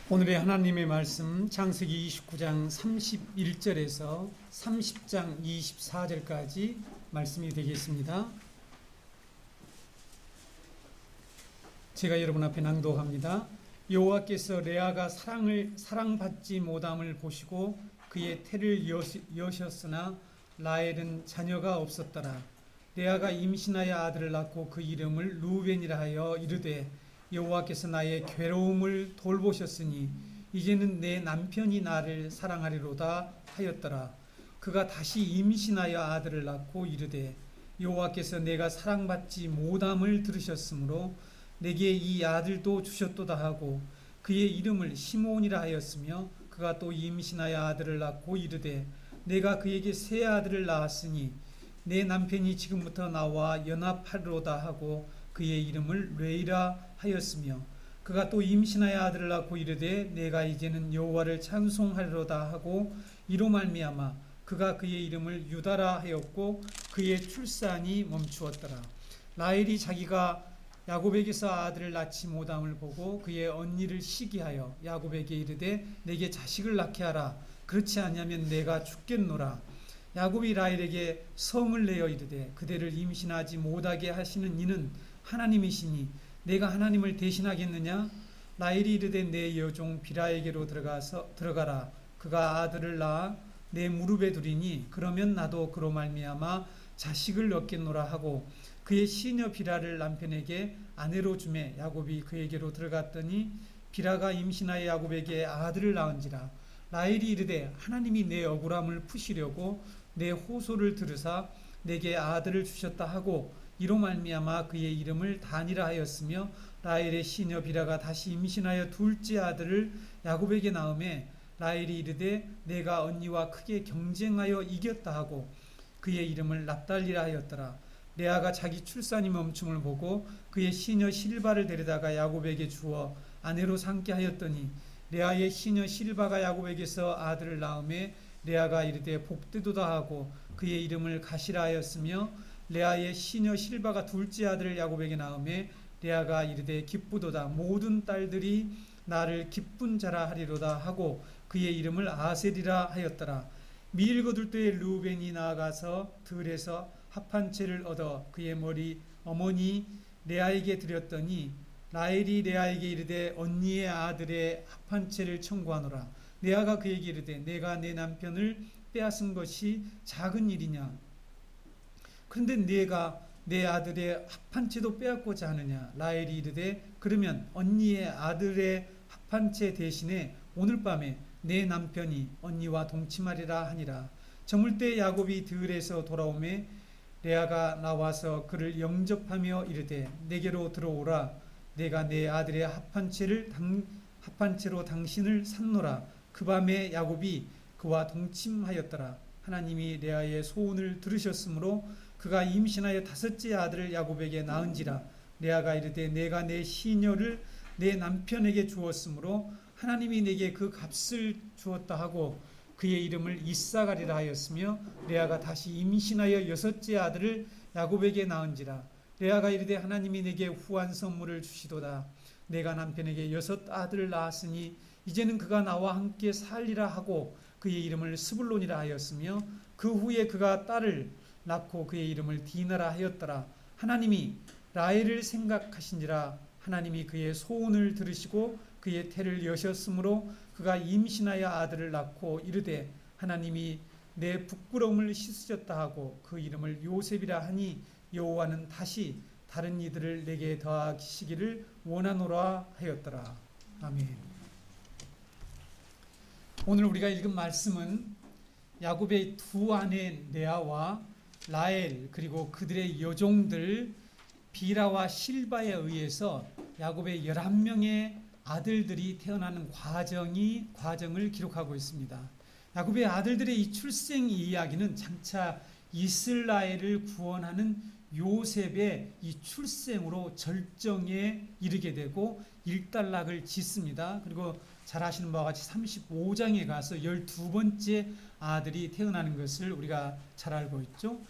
오늘의 하나님의 말씀 창세기 29장 31절에서 30장 24절까지 말씀이 되겠습니다. 제가 여러분 앞에 낭독합니다. 여호와께서 레아가 사랑받지 못함을 보시고 그의 태를 여셨으나 라헬은 자녀가 없었더라. 레아가 임신하여 아들을 낳고 그 이름을 루벤이라 하여 이르되 여호와께서 나의 괴로움을 돌보셨으니 이제는 내 남편이 나를 사랑하리로다 하였더라. 그가 다시 임신하여 아들을 낳고 이르되 여호와께서 내가 사랑받지 못함을 들으셨으므로 내게 이 아들도 주셨도다 하고 그의 이름을 시몬이라 하였으며 그가 또 임신하여 아들을 낳고 이르되 내가 그에게 새 아들을 낳았으니 내 남편이 지금부터 나와 연합하리로다 하고 그의 이름을 레이라 하였으며 그가 또 임신하여 아들을 낳고 이르되 내가 이제는 여호와를 찬송하리로다 하고 이로 말미암아 그가 그의 이름을 유다라 하였고 그의 출산이 멈추었더라. 라헬이 자기가 야곱에게서 아들을 낳지 못함을 보고 그의 언니를 시기하여 야곱에게 이르되 내게 자식을 낳게 하라. 그렇지 아니하면 내가 죽겠노라. 야곱이 라헬에게 성을 내어 이르되 그대를 임신하지 못하게 하시는 이는 하나님이시니 내가 하나님을 대신하겠느냐? 라헬이 이르되 내 여종 비라에게로 들어가라. 그가 아들을 낳아 내 무릎에 두리니 그러면 나도 그로 말미암아 자식을 얻겠노라 하고 그의 시녀 비라를 남편에게 아내로 주매 야곱이 그에게로 들어갔더니 비라가 임신하여 야곱에게 아들을 낳은지라. 라헬이 이르되 하나님이 내 억울함을 푸시려고 내 호소를 들으사 내게 아들을 주셨다 하고 이로 말미암아 그의 이름을 단이라 하였으며 라헬의 시녀 비라가 다시 임신하여 둘째 아들을 야곱에게 낳음에 라헬이 이르되 내가 언니와 크게 경쟁하여 이겼다 하고 그의 이름을 납달리라 하였더라. 레아가 자기 출산이 멈춤을 보고 그의 시녀 실바를 데려다가 야곱에게 주어 아내로 삼게 하였더니 레아의 시녀 실바가 야곱에게서 아들을 낳음에 레아가 이르되 복되도다 하고 그의 이름을 가시라 하였으며 레아의 시녀 실바가 둘째 아들을 야곱에게 낳음에 레아가 이르되 기쁘도다 모든 딸들이 나를 기쁜 자라 하리로다 하고 그의 이름을 아셀이라 하였더라. 밀 거둘 때에 르우벤이 나아가서 들에서 합한 채를 얻어 그의 머리 어머니 레아에게 드렸더니 라헬이 레아에게 이르되 언니의 아들의 합한 채를 청구하노라. 레아가 그에게 이르되 내가 내 남편을 빼앗은 것이 작은 일이냐? 그런데 내가 내 아들의 합한 채도 빼앗고자 하느냐? 라헬이 이르되 그러면 언니의 아들의 합한 채 대신에 오늘 밤에 내 남편이 언니와 동침하리라 하니라. 저물 때 야곱이 들에서 돌아오매 레아가 나와서 그를 영접하며 이르되 내게로 들어오라. 내가 내 아들의 합한 채로 당신을 샀노라. 그 밤에 야곱이 그와 동침하였더라. 하나님이 레아의 소원을 들으셨으므로 그가 임신하여 다섯째 아들을 야곱에게 낳은지라. 레아가 이르되 내가 내 시녀를 내 남편에게 주었으므로 하나님이 내게 그 값을 주었다 하고 그의 이름을 이사가리라 하였으며 레아가 다시 임신하여 여섯째 아들을 야곱에게 낳은지라. 레아가 이르되 하나님이 내게 후한 선물을 주시도다. 내가 남편에게 여섯 아들을 낳았으니 이제는 그가 나와 함께 살리라 하고 그의 이름을 스불론이라 하였으며 그 후에 그가 딸을 낳고 그의 이름을 디나라 하였더라. 하나님이 라헬을 생각하신지라. 하나님이 그의 소원을 들으시고 그의 태를 여셨으므로 그가 임신하여 아들을 낳고 이르되 하나님이 내 부끄러움을 씻으셨다 하고 그 이름을 요셉이라 하니 여호와는 다시 다른 이들을 내게 더하시기를 원하노라 하였더라. 아멘. 오늘 우리가 읽은 말씀은 야곱의 두 아내 레아와 라헬 그리고 그들의 여종들 비라와 실바에 의해서 야곱의 11명의 아들들이 태어나는 과정을 기록하고 있습니다. 야곱의 아들들의 이 출생 이야기는 장차 이스라엘을 구원하는 요셉의 이 출생으로 절정에 이르게 되고 일단락을 짓습니다. 그리고 잘 아시는 바와 같이 35장에 가서 12번째 아들이 태어나는 것을 우리가 잘 알고 있죠.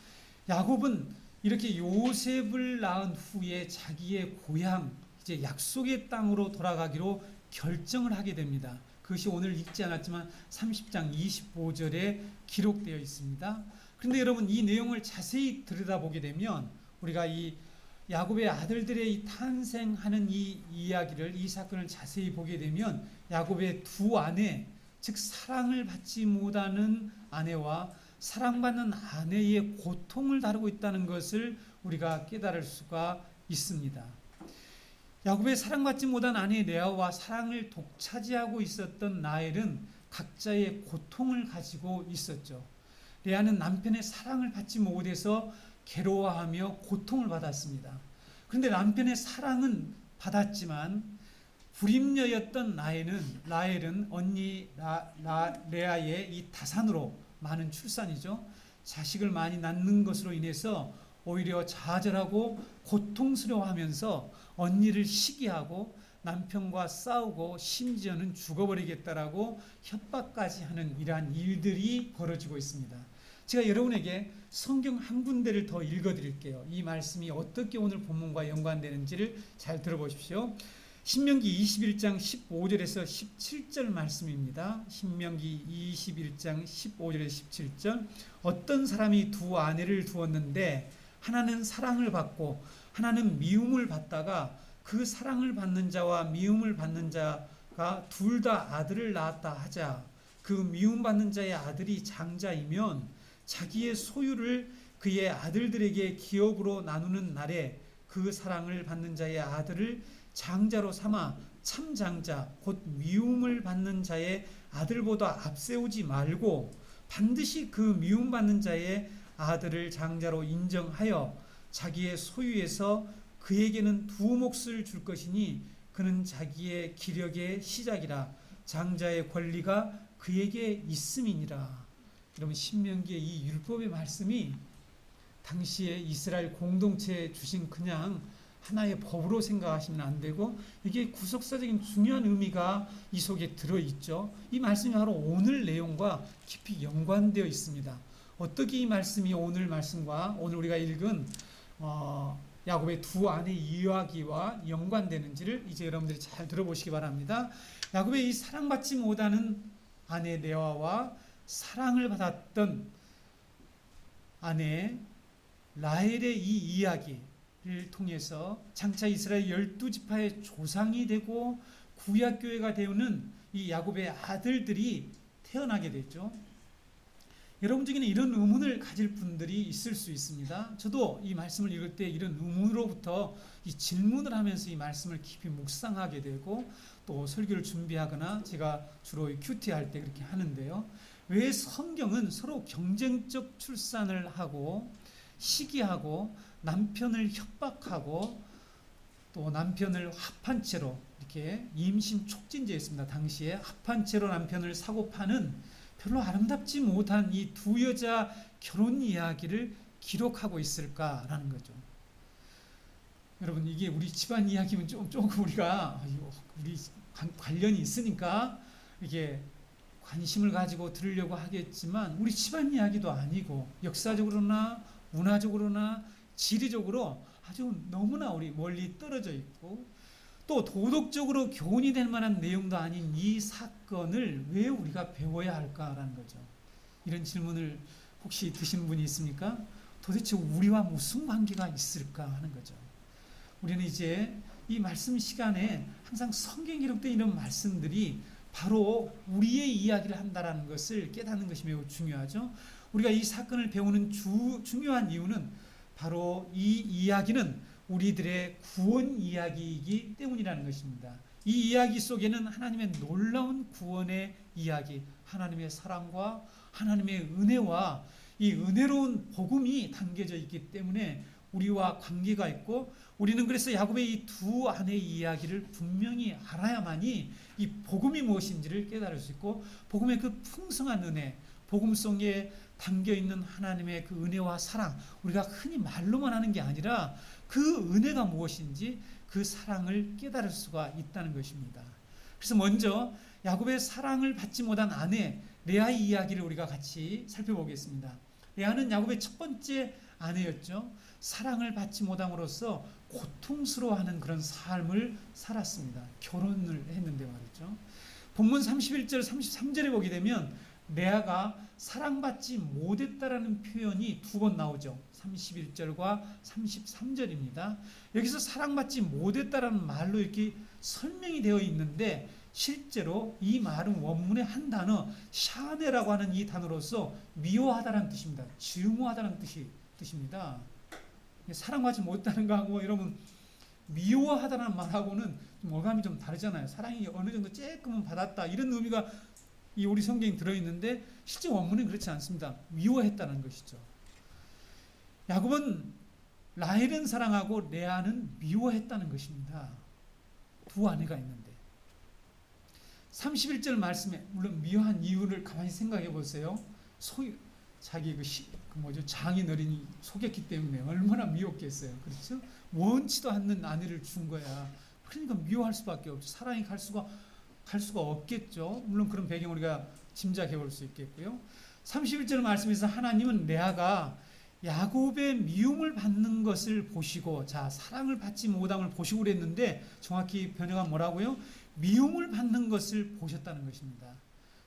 야곱은 이렇게 요셉을 낳은 후에 자기의 고향 이제 약속의 땅으로 돌아가기로 결정을 하게 됩니다. 그것이 오늘 읽지 않았지만 30장 25절에 기록되어 있습니다. 그런데 여러분, 이 내용을 자세히 들여다보게 되면 우리가 이 야곱의 아들들의 이 탄생하는 이 이야기를, 이 사건을 자세히 보게 되면 야곱의 두 아내, 즉 사랑을 받지 못하는 아내와 사랑받는 아내의 고통을 다루고 있다는 것을 우리가 깨달을 수가 있습니다. 야곱의 사랑받지 못한 아내 레아와 사랑을 독차지하고 있었던 라헬은 각자의 고통을 가지고 있었죠. 레아는 남편의 사랑을 받지 못해서 괴로워하며 고통을 받았습니다. 그런데 남편의 사랑은 받았지만 불임녀였던 라헬은 언니 레아의 이 다산으로, 많은 출산이죠, 자식을 많이 낳는 것으로 인해서 오히려 좌절하고 고통스러워하면서 언니를 시기하고 남편과 싸우고 심지어는 죽어버리겠다라고 협박까지 하는 이러한 일들이 벌어지고 있습니다. 제가 여러분에게 성경 한 군데를 더 읽어드릴게요. 이 말씀이 어떻게 오늘 본문과 연관되는지를 잘 들어보십시오. 신명기 21장 15절에서 17절 말씀입니다. 신명기 21장 15절에서 17절. 어떤 사람이 두 아내를 두었는데 하나는 사랑을 받고 하나는 미움을 받다가 그 사랑을 받는 자와 미움을 받는 자가 둘 다 아들을 낳았다 하자. 그 미움받는 자의 아들이 장자이면 자기의 소유를 그의 아들들에게 기업으로 나누는 날에 그 사랑을 받는 자의 아들을 장자로 삼아 참장자 곧 미움을 받는 자의 아들보다 앞세우지 말고 반드시 그 미움받는 자의 아들을 장자로 인정하여 자기의 소유에서 그에게는 두 몫을 줄 것이니 그는 자기의 기력의 시작이라 장자의 권리가 그에게 있음이니라. 여러분, 신명기의 이 율법의 말씀이 당시에 이스라엘 공동체에 주신 그냥 하나의 법으로 생각하시면 안 되고 이게 구속사적인 중요한 의미가 이 속에 들어있죠. 이 말씀이 바로 오늘 내용과 깊이 연관되어 있습니다. 어떻게 이 말씀이 오늘 말씀과 오늘 우리가 읽은 야곱의 두 아내 이야기와 연관되는지를 이제 여러분들이 잘 들어보시기 바랍니다. 야곱의 이 사랑받지 못하는 아내 레아와 사랑을 받았던 아내 라헬의 이 이야기를 통해서 장차 이스라엘 12지파의 조상이 되고 구약교회가 되는 이 야곱의 아들들이 태어나게 됐죠. 여러분 중에는 이런 의문을 가질 분들이 있을 수 있습니다. 저도 이 말씀을 읽을 때 이런 의문으로부터 이 질문을 하면서 이 말씀을 깊이 묵상하게 되고 또 설교를 준비하거나 제가 주로 큐티 할 때 그렇게 하는데요. 왜 성경은 서로 경쟁적 출산을 하고 시기하고 남편을 협박하고 또 남편을 합한 채로 이렇게 임신 촉진제였습니다. 당시에 합한 채로 남편을 사고 파는 별로 아름답지 못한 이 두 여자 결혼 이야기를 기록하고 있을까라는 거죠. 여러분, 이게 우리 집안 이야기면 조금 우리가 우리 관련이 있으니까 이게 관심을 가지고 들으려고 하겠지만 우리 집안 이야기도 아니고 역사적으로나 문화적으로나 지리적으로 아주 너무나 우리 멀리 떨어져 있고 또 도덕적으로 교훈이 될 만한 내용도 아닌 이 사건을 왜 우리가 배워야 할까라는 거죠. 이런 질문을 혹시 드시는 분이 있습니까? 도대체 우리와 무슨 관계가 있을까 하는 거죠. 우리는 이제 이 말씀 시간에 항상 성경에 기록된 이런 말씀들이 바로 우리의 이야기를 한다는 것을 깨닫는 것이 매우 중요하죠. 우리가 이 사건을 배우는 중요한 이유는 바로 이 이야기는 우리들의 구원 이야기이기 때문이라는 것입니다. 이 이야기 속에는 하나님의 놀라운 구원의 이야기, 하나님의 사랑과 하나님의 은혜와 이 은혜로운 복음이 담겨져 있기 때문에 우리와 관계가 있고 우리는 그래서 야곱의 이 두 아내의 이야기를 분명히 알아야만이 이 복음이 무엇인지를 깨달을 수 있고 복음의 그 풍성한 은혜, 복음 속에 담겨있는 하나님의 그 은혜와 사랑, 우리가 흔히 말로만 하는 게 아니라 그 은혜가 무엇인지 그 사랑을 깨달을 수가 있다는 것입니다. 그래서 먼저 야곱의 사랑을 받지 못한 아내 레아의 이야기를 우리가 같이 살펴보겠습니다. 레아는 야곱의 첫 번째 아내였죠. 사랑을 받지 못함으로써 고통스러워하는 그런 삶을 살았습니다. 결혼을 했는데 말이죠. 본문 31절 33절에 보게 되면 레아가 사랑받지 못했다라는 표현이 두 번 나오죠. 31절과 33절입니다. 여기서 사랑받지 못했다라는 말로 이렇게 설명이 되어 있는데 실제로 이 말은 원문의 한 단어 샤네라고 하는 이 단어로서 미워하다라는 뜻입니다. 증오하다라는 뜻입니다. 사랑받지 못했다는 거하고 여러분 미워하다라는 말하고는 좀 어감이 좀 다르잖아요. 사랑이 어느 정도 조금은 받았다 이런 의미가 이 우리 성경에 들어있는데 실제 원문은 그렇지 않습니다. 미워했다는 것이죠. 야곱은 라헬은 사랑하고 레아는 미워했다는 것입니다. 두 아내가 있는데 31절 말씀에 물론 미워한 이유를 가만히 생각해 보세요. 자기 장인어른이 속였기 때문에 얼마나 미웠겠어요. 그렇죠? 원치도 않는 아내를 준 거야. 그러니까 미워할 수밖에 없죠. 사랑이 갈 수가 없겠죠. 물론 그런 배경 우리가 짐작해 볼 수 있겠고요. 31절 말씀에서 하나님은 레아가 야곱의 미움을 받는 것을 보시고 사랑을 받지 못함을 보시고 그랬는데 정확히 번역은 뭐라고요? 미움을 받는 것을 보셨다는 것입니다.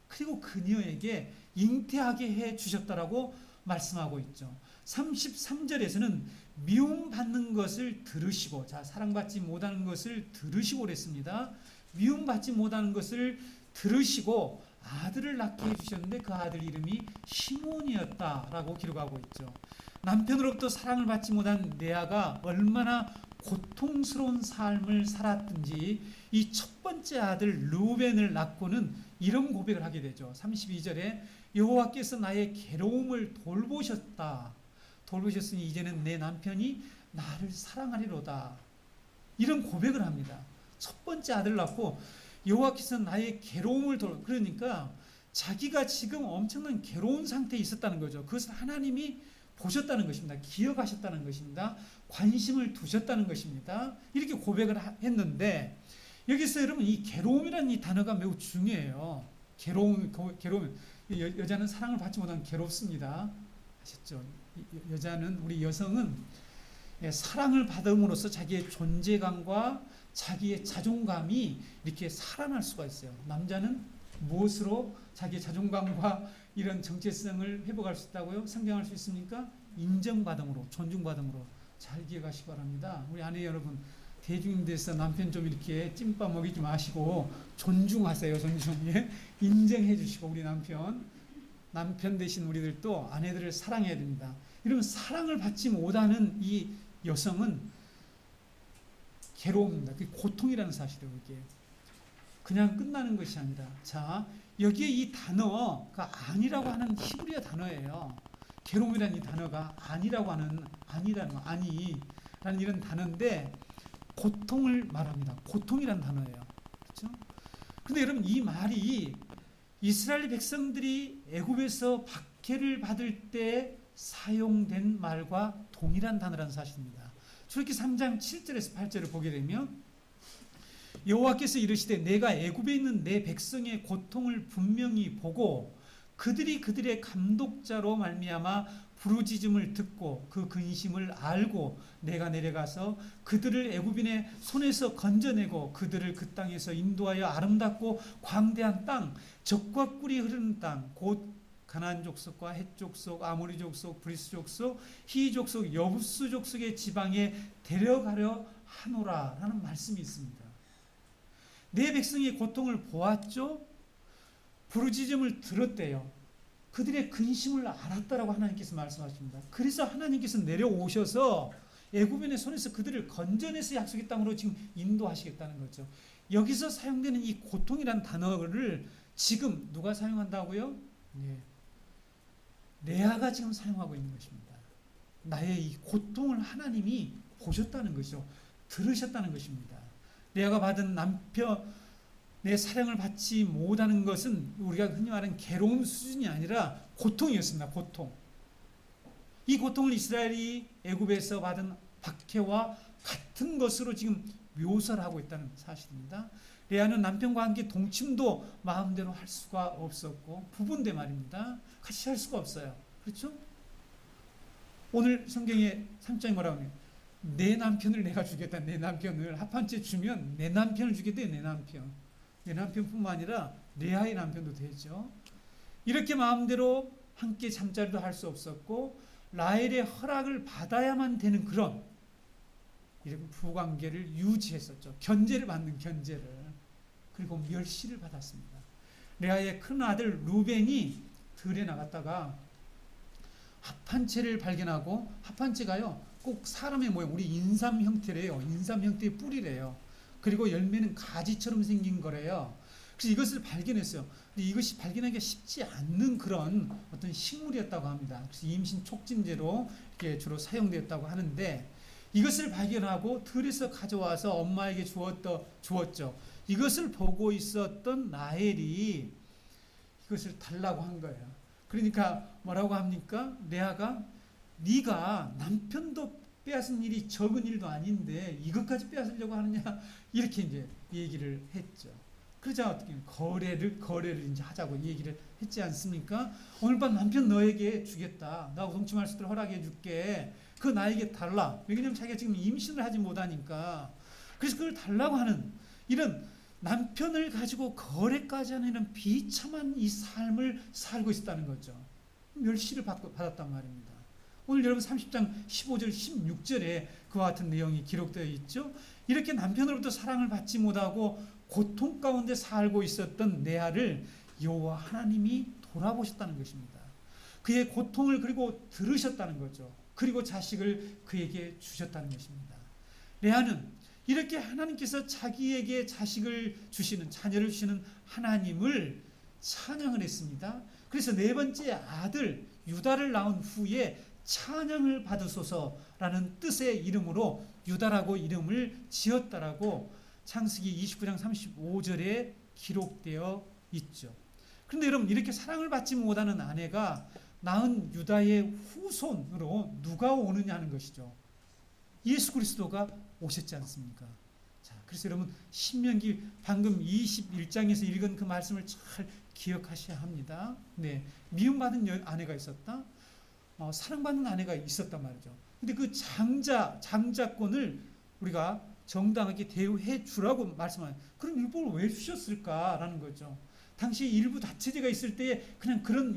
그리고 그녀에게 잉태하게 해 주셨다라고 말씀하고 있죠. 33절에서는 미움받는 것을 들으시고 사랑받지 못하는 것을 들으시고 그랬습니다. 미움받지 못하는 것을 들으시고 아들을 낳게 해주셨는데 그 아들 이름이 시몬이었다라고 기록하고 있죠. 남편으로부터 사랑을 받지 못한 레아가 얼마나 고통스러운 삶을 살았든지 이 첫 번째 아들 르우벤을 낳고는 이런 고백을 하게 되죠. 32절에 여호와께서 나의 괴로움을 돌보셨으니 이제는 내 남편이 나를 사랑하리로다. 이런 고백을 합니다. 첫 번째 아들 낳고 여호와께서 나의 괴로움을 그러니까 자기가 지금 엄청난 괴로운 상태에 있었다는 거죠. 그것을 하나님이 보셨다는 것입니다. 기억하셨다는 것입니다. 관심을 두셨다는 것입니다. 이렇게 고백을 했는데 여기서 여러분 이 괴로움이라는 이 단어가 매우 중요해요. 괴로움. 여자는 사랑을 받지 못하면 괴롭습니다. 아셨죠? 여자는 우리 여성은 사랑을 받음으로써 자기의 존재감과 자기의 자존감이 이렇게 살아날 수가 있어요. 남자는 무엇으로 자기의 자존감과 이런 정체성을 회복할 수 있다고요? 상정할 수 있습니까? 인정받음으로, 존중받음으로. 잘 기억하시기 바랍니다. 우리 아내 여러분, 대중인데서 남편 좀 이렇게 찐밥 먹이지 마시고 존중하세요. 예? 인정해 주시고 우리 남편 대신 우리들도 아내들을 사랑해야 됩니다. 이러면 사랑을 받지 못하는 이 여성은 괴로움입니다. 그게 고통이라는 사실이에요. 이게 그냥 끝나는 것이 아니라 여기에 이 단어가 아니라고 하는 히브리어 단어예요. 괴로움이라는 이 단어가 아니라는 이런 단어인데 고통을 말합니다. 고통이라는 단어예요. 그렇죠? 근데 여러분 이 말이 이스라엘 백성들이 애굽에서 박해를 받을 때 사용된 말과 동일한 단어라는 사실입니다. 출애굽기 3장 7절에서 8절을 보게 되면 여호와께서 이르시되 내가 애굽에 있는 내 백성의 고통을 분명히 보고 그들이 그들의 감독자로 말미암아 부르짖음을 듣고 그 근심을 알고 내가 내려가서 그들을 애굽인의 손에서 건져내고 그들을 그 땅에서 인도하여 아름답고 광대한 땅 젖과 꿀이 흐르는 땅 곧 가나안 족속과 헷 족속 아모리 족속 브리스 족속 히 족속 여부스 족속의 지방에 데려가려 하노라라는 말씀이 있습니다. 내 백성의 고통을 보았죠. 부르짖음을 들었대요. 그들의 근심을 알았다라고 하나님께서 말씀하십니다. 그래서 하나님께서 내려오셔서 애굽인의 손에서 그들을 건져내서 약속의 땅으로 지금 인도하시겠다는 거죠. 여기서 사용되는 이 고통이라는 단어를 지금 누가 사용한다고요? 네. 레아가 지금 사용하고 있는 것입니다. 나의 이 고통을 하나님이 보셨다는 것이죠. 들으셨다는 것입니다. 레아가 받은 내 사랑을 받지 못하는 것은 우리가 흔히 말하는 괴로움 수준이 아니라 고통이었습니다. 고통. 이 고통을 이스라엘이 애굽에서 받은 박해와 같은 것으로 지금 묘사를 하고 있다는 사실입니다. 레아는 남편과 함께 동침도 마음대로 할 수가 없었고 부부인데 말입니다. 같이 할 수가 없어요. 그렇죠? 오늘 성경에 3장에 뭐라고 해요? 내 남편을 내가 주겠다. 내 남편을 합한채 주면 내 남편을 주겠다. 내 남편. 내 남편뿐만 아니라 레아의 남편도 되죠. 이렇게 마음대로 함께 잠자리도 할 수 없었고 라헬의 허락을 받아야만 되는 그런 이런 부관계를 유지했었죠. 견제를 받는 견제를. 그리고 멸시를 받았습니다. 레아의 큰 아들 루벤이 들에 나갔다가 합한채를 발견하고, 합한채가요 꼭 사람의 모양, 우리 인삼 형태래요. 인삼 형태의 뿌리래요. 그리고 열매는 가지처럼 생긴 거래요. 그래서 이것을 발견했어요. 근데 이것이 발견하기가 쉽지 않는 그런 어떤 식물이었다고 합니다. 그래서 임신 촉진제로 이렇게 주로 사용되었다고 하는데, 이것을 발견하고 들에서 가져와서 엄마에게 주었죠. 이것을 보고 있었던 라헬이 이것을 달라고 한 거예요. 그러니까 뭐라고 합니까? 레아가 네가 남편도 빼앗은 일이 적은 일도 아닌데 이것까지 빼앗으려고 하느냐, 이렇게 이제 얘기를 했죠. 그러자 어떻게 거래를 이제 하자고 얘기를 했지 않습니까? 오늘 밤 남편 너에게 주겠다. 나 동침할 수 있도록 허락해 줄게. 그거 나에게 달라. 왜냐면 자기가 지금 임신을 하지 못하니까. 그래서 그걸 달라고 하는 이런 남편을 가지고 거래까지 하는 이런 비참한 이 삶을 살고 있었다는 거죠. 멸시를 받았단 말입니다. 오늘 여러분 30장 15절 16절에 그와 같은 내용이 기록되어 있죠. 이렇게 남편으로부터 사랑을 받지 못하고 고통 가운데 살고 있었던 레아를 여호와 하나님이 돌아보셨다는 것입니다. 그의 고통을 그리고 들으셨다는 거죠. 그리고 자식을 그에게 주셨다는 것입니다. 레아는 이렇게 하나님께서 자기에게 자식을 주시는, 자녀를 주시는 하나님을 찬양을 했습니다. 그래서 네 번째 아들 유다를 낳은 후에 찬양을 받으소서라는 뜻의 이름으로 유다라고 이름을 지었다라고 창세기 29장 35절에 기록되어 있죠. 그런데 여러분, 이렇게 사랑을 받지 못하는 아내가 낳은 유다의 후손으로 누가 오느냐 하는 것이죠. 예수 그리스도가 오셨지 않습니까? 자, 그래서 여러분 신명기 방금 21장에서 읽은 그 말씀을 잘 기억하셔야 합니다. 네, 미움받은 아내가 있었다. 사랑받는 아내가 있었단 말이죠. 근데 그 장자권을 우리가 정당하게 대우해 주라고 말씀하는, 그럼 율법을 왜 주셨을까라는 거죠. 당시 일부 다처제가 있을 때에 그냥 그런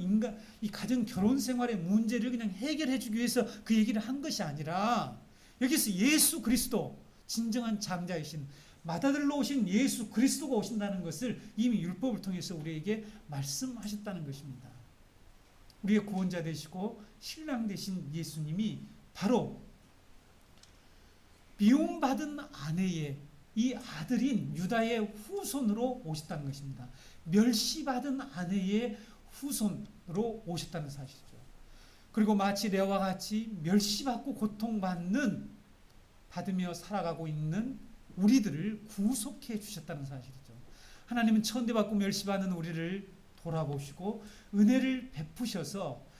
이 가정 결혼 생활의 문제를 그냥 해결해 주기 위해서 그 얘기를 한 것이 아니라, 여기서 예수 그리스도, 진정한 장자이신 맏아들로 오신 예수 그리스도가 오신다는 것을 이미 율법을 통해서 우리에게 말씀하셨다는 것입니다. 우리의 구원자 되시고 신랑 되신 예수님이 바로 미움받은 아내의 이 아들인 유다의 후손으로 오셨다는 것입니다. 멸시받은 아내의 후손으로 오셨다는 사실이죠. 그리고 마치 레아와 같이 멸시받고 받으며 살아가고 있는 우리들을 구속해 주셨다는 사실이죠. 하나님은 천대받고 멸시받는 우리를 돌아보시고 은혜를 베푸셔서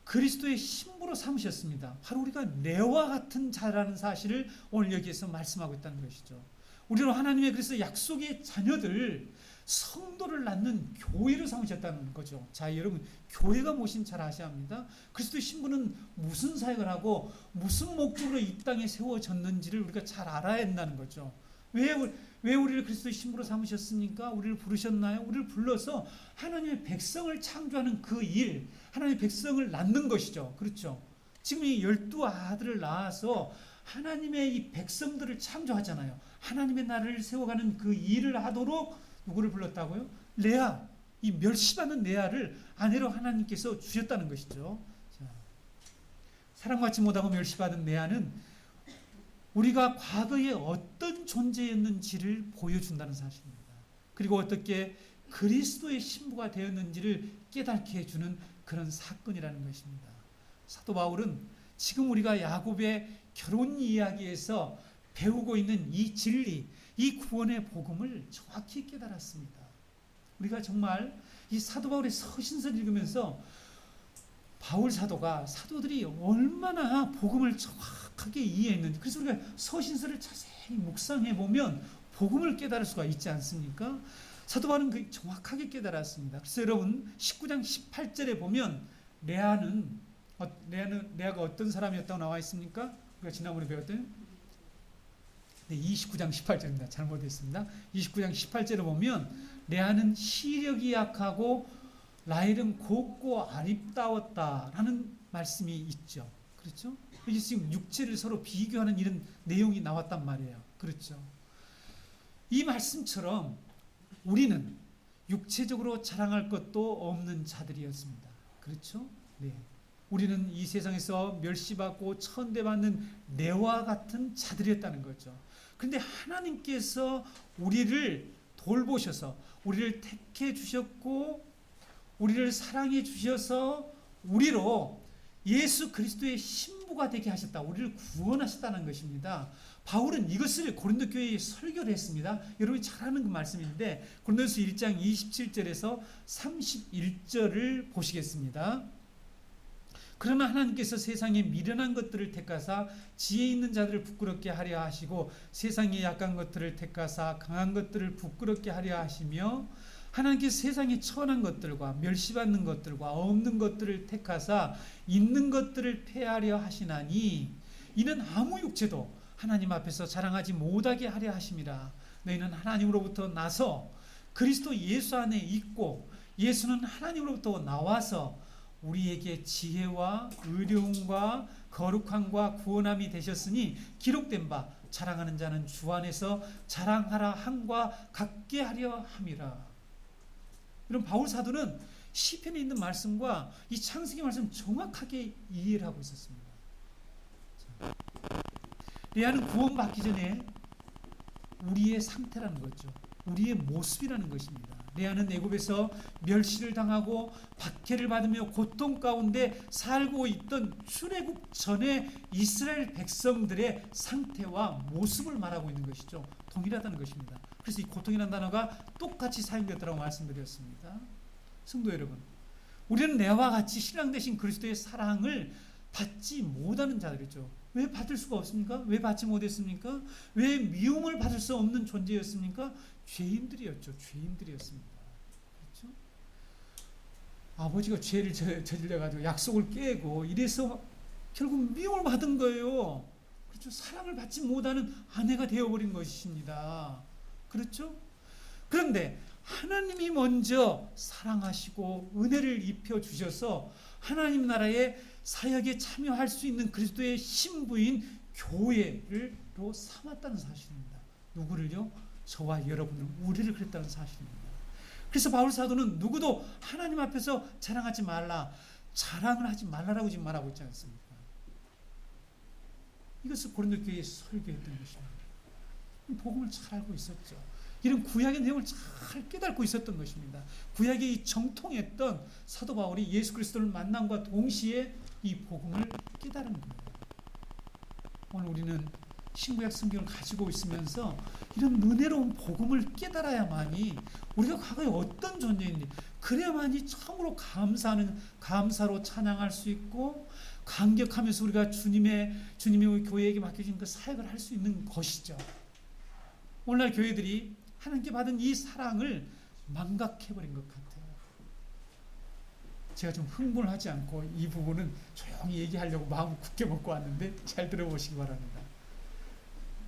그리스도의 신부로 삼으셨습니다. 바로 우리가 레아와 같은 자라는 사실을 오늘 여기에서 말씀하고 있다는 것이죠. 우리는 하나님의 그래서 약속의 자녀들, 성도를 낳는 교회를 삼으셨다는 거죠. 자, 여러분, 교회가 무엇인지 잘 아셔야 합니다. 그리스도의 신부는 무슨 사역을 하고 무슨 목적으로 이 땅에 세워졌는지를 우리가 잘 알아야 한다는 거죠. 왜 우리를 그리스도의 신부로 삼으셨습니까? 우리를 부르셨나요? 우리를 불러서 하나님의 백성을 창조하는 그 일, 하나님의 백성을 낳는 것이죠. 그렇죠? 지금 이 12아들을 낳아서 하나님의 이 백성들을 창조하잖아요. 하나님의 나라를 세워가는 그 일을 하도록 누구를 불렀다고요? 레아, 이 멸시받는 레아를 아내로 하나님께서 주셨다는 것이죠. 자, 사랑받지 못하고 멸시받은 레아는 우리가 과거에 어떤 존재였는지를 보여준다는 사실입니다. 그리고 어떻게 그리스도의 신부가 되었는지를 깨닫게 해주는 그런 사건이라는 것입니다. 사도 바울은 지금 우리가 야곱의 결혼 이야기에서 배우고 있는 이 진리, 이 구원의 복음을 정확히 깨달았습니다. 우리가 정말 이 사도 바울의 서신서를 읽으면서 바울 사도가 사도들이 얼마나 복음을 정확하게 이해했는지, 그래서 우리가 서신서를 자세히 묵상해 보면 복음을 깨달을 수가 있지 않습니까? 사도 바울은 그 정확하게 깨달았습니다. 그래서 여러분 19장 18절에 보면 레아는 레아가 어떤 사람이었다고 나와 있습니까? 우리가 지난번에 배웠던 29장 18절입니다. 잘못했습니다. 29장 18절을 보면 레아는 시력이 약하고 라헬은 곱고 아름다웠다라는 말씀이 있죠. 그렇죠? 이게 지금 육체를 서로 비교하는 이런 내용이 나왔단 말이에요. 그렇죠? 이 말씀처럼 우리는 육체적으로 자랑할 것도 없는 자들이었습니다. 그렇죠? 네. 우리는 이 세상에서 멸시받고 천대받는 내와 같은 자들이었다는 거죠. 그런데 하나님께서 우리를 돌보셔서 우리를 택해 주셨고 우리를 사랑해 주셔서 우리로 예수 그리스도의 신부가 되게 하셨다. 우리를 구원하셨다는 것입니다. 바울은 이것을 고린도 교회에 설교를 했습니다. 여러분이 잘 아는 그 말씀인데 고린도서 1장 27절에서 31절을 보시겠습니다. 그러나 하나님께서 세상에 미련한 것들을 택하사 지혜 있는 자들을 부끄럽게 하려 하시고 세상에 약한 것들을 택하사 강한 것들을 부끄럽게 하려 하시며 하나님께서 세상에 천한 것들과 멸시받는 것들과 없는 것들을 택하사 있는 것들을 폐하려 하시나니 이는 아무 육체도 하나님 앞에서 자랑하지 못하게 하려 하심이라. 너희는 하나님으로부터 나서 그리스도 예수 안에 있고 예수는 하나님으로부터 나와서 우리에게 지혜와 의로움과 거룩함과 구원함이 되셨으니 기록된 바 자랑하는 자는 주 안에서 자랑하라 함과 같게 하려 함이라. 이런 바울 사도는 시편에 있는 말씀과 이 창세기 말씀 정확하게 이해를 하고 있었습니다. 레아는 구원받기 전에 우리의 상태라는 거죠. 우리의 모습이라는 것입니다. 레아는 애굽에서 멸시를 당하고 박해를 받으며 고통 가운데 살고 있던 출애굽 전에 이스라엘 백성들의 상태와 모습을 말하고 있는 것이죠. 동일하다는 것입니다. 그래서 이 고통이라는 단어가 똑같이 사용되었다고 말씀드렸습니다. 성도 여러분, 우리는 레아와 같이 신랑 되신 그리스도의 사랑을 받지 못하는 자들이죠. 왜 받을 수가 없습니까? 왜 받지 못했습니까? 왜 미움을 받을 수 없는 존재였습니까? 죄인들이었죠. 죄인들이었습니다. 그렇죠? 아버지가 죄를 저질러가지고 약속을 깨고 이래서 결국 미움을 받은 거예요. 그렇죠? 사랑을 받지 못하는 아내가 되어버린 것입니다. 그렇죠? 그런데 하나님이 먼저 사랑하시고 은혜를 입혀 주셔서 하나님 나라의 사역에 참여할 수 있는 그리스도의 신부인 교회로 삼았다는 사실입니다. 누구를요? 저와 여러분을, 우리를 그랬다는 사실입니다. 그래서 바울 사도는 누구도 하나님 앞에서 자랑하지 말라, 자랑을 하지 말라라고 지금 말하고 있지 않습니까? 이것을 고린도 교회에 설교했던 것입니다. 복음을 잘 알고 있었죠. 이런 구약의 내용을 잘 깨닫고 있었던 것입니다. 구약에 이 정통했던 사도 바울이 예수 그리스도를 만남과 동시에 이 복음을 깨달은 거예요. 오늘 우리는 신구약 성경을 가지고 있으면서 이런 은혜로운 복음을 깨달아야만이 우리가 과거에 어떤 존재인지 그래야만이 참으로 감사로 찬양할 수 있고 감격하면서 우리가 주님의 교회에게 맡겨진 그 사역을 할 수 있는 것이죠. 오늘날 교회들이 하나님께 받은 이 사랑을 망각해버린 것 같아요. 제가 좀 흥분을 하지 않고 이 부분은 조용히 얘기하려고 마음을 굳게 먹고 왔는데 잘 들어보시기 바랍니다.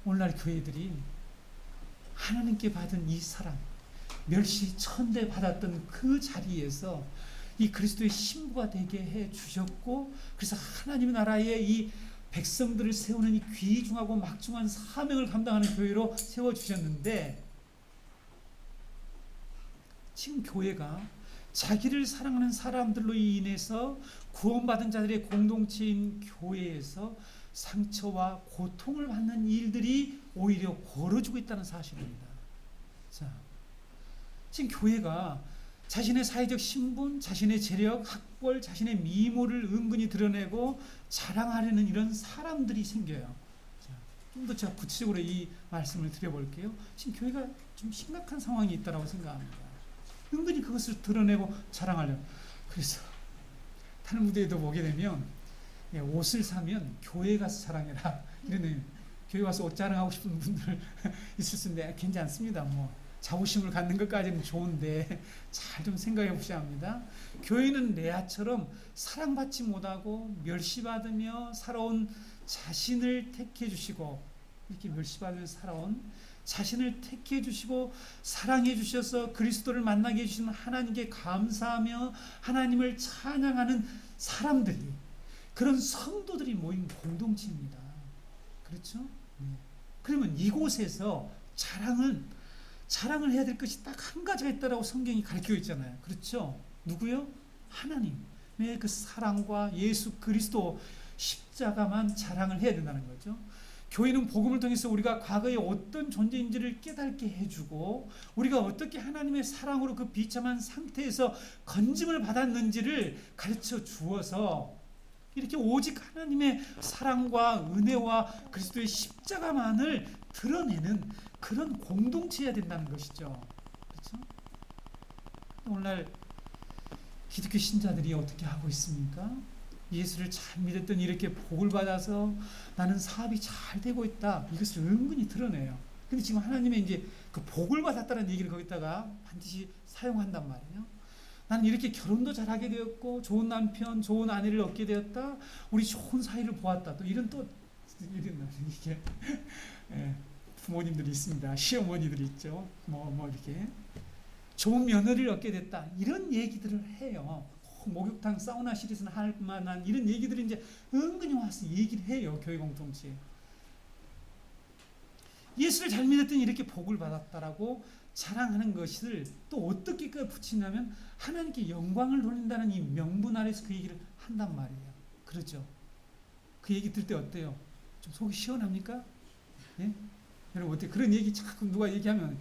오늘날 교회들이 하나님께 받은 이 사랑, 멸시 천대 받았던 그 자리에서 이 그리스도의 신부가 되게 해 주셨고, 그래서 하나님의 나라에 이 백성들을 세우는 이 귀중하고 막중한 사명을 감당하는 교회로 세워주셨는데, 지금 교회가 자기를 사랑하는 사람들로 인해서 구원받은 자들의 공동체인 교회에서 상처와 고통을 받는 일들이 오히려 벌어지고 있다는 사실입니다. 자, 지금 교회가 자신의 사회적 신분, 자신의 재력, 학벌, 자신의 미모를 은근히 드러내고 자랑하려는 이런 사람들이 생겨요. 좀 더 제가 구체적으로 이 말씀을 드려볼게요. 지금 교회가 좀 심각한 상황이 있다고 생각합니다. 은근히 그것을 드러내고 자랑하려고. 그래서 다른 무대에도 보게 되면 옷을 사면 교회 가서 자랑해라 이런 교회 와서 옷 자랑하고 싶은 분들 있을 수 있는데 괜찮습니다. 뭐 자부심을 갖는 것까지는 좋은데 잘 좀 생각해 보셔야 합니다. 교회는 레아처럼 사랑받지 못하고 멸시받으며 살아온 자신을 택해 주시고, 이렇게 멸시받으며 살아온 자신을 택해 주시고 사랑해 주셔서 그리스도를 만나게 해주시는 하나님께 감사하며 하나님을 찬양하는 사람들이, 그런 성도들이 모인 공동체입니다. 그렇죠? 네. 그러면 이곳에서 자랑을 해야 될 것이 딱 한 가지가 있다라고 성경이 가르치고 있잖아요. 그렇죠? 누구요? 하나님의 그 사랑과 예수 그리스도 십자가만 자랑을 해야 된다는 거죠. 교회는 복음을 통해서 우리가 과거에 어떤 존재인지를 깨닫게 해주고, 우리가 어떻게 하나님의 사랑으로 그 비참한 상태에서 건짐을 받았는지를 가르쳐 주어서, 이렇게 오직 하나님의 사랑과 은혜와 그리스도의 십자가만을 드러내는 그런 공동체여야 된다는 것이죠. 그렇죠? 오늘날 기독교 신자들이 어떻게 하고 있습니까? 예수를 잘 믿었더니 이렇게 복을 받아서 나는 사업이 잘 되고 있다, 이것을 은근히 드러내요. 근데 지금 하나님의 이제 그 복을 받았다는 얘기를 거기다가 반드시 사용한단 말이에요. 나는 이렇게 결혼도 잘하게 되었고, 좋은 남편, 좋은 아내를 얻게 되었다, 우리 좋은 사이를 보았다, 또 이런 이게 예, 부모님들이 있습니다. 시어머니들이 있죠. 뭐 이렇게 좋은 며느리를 얻게 됐다, 이런 얘기들을 해요. 목욕탕 사우나실에서는 할 만한 이런 얘기들을 이제 은근히 와서 얘기를 해요. 교회 공동체에. 예수를 잘 믿었더니 이렇게 복을 받았다라고 자랑하는 것을 또 어떻게 붙이냐면, 하나님께 영광을 돌린다는 이 명분 아래서 그 얘기를 한단 말이에요. 그렇죠? 그 얘기 들 때 어때요? 좀 속이 시원합니까? 예? 여러분 어때요? 그런 얘기 자꾸 누가 얘기하면,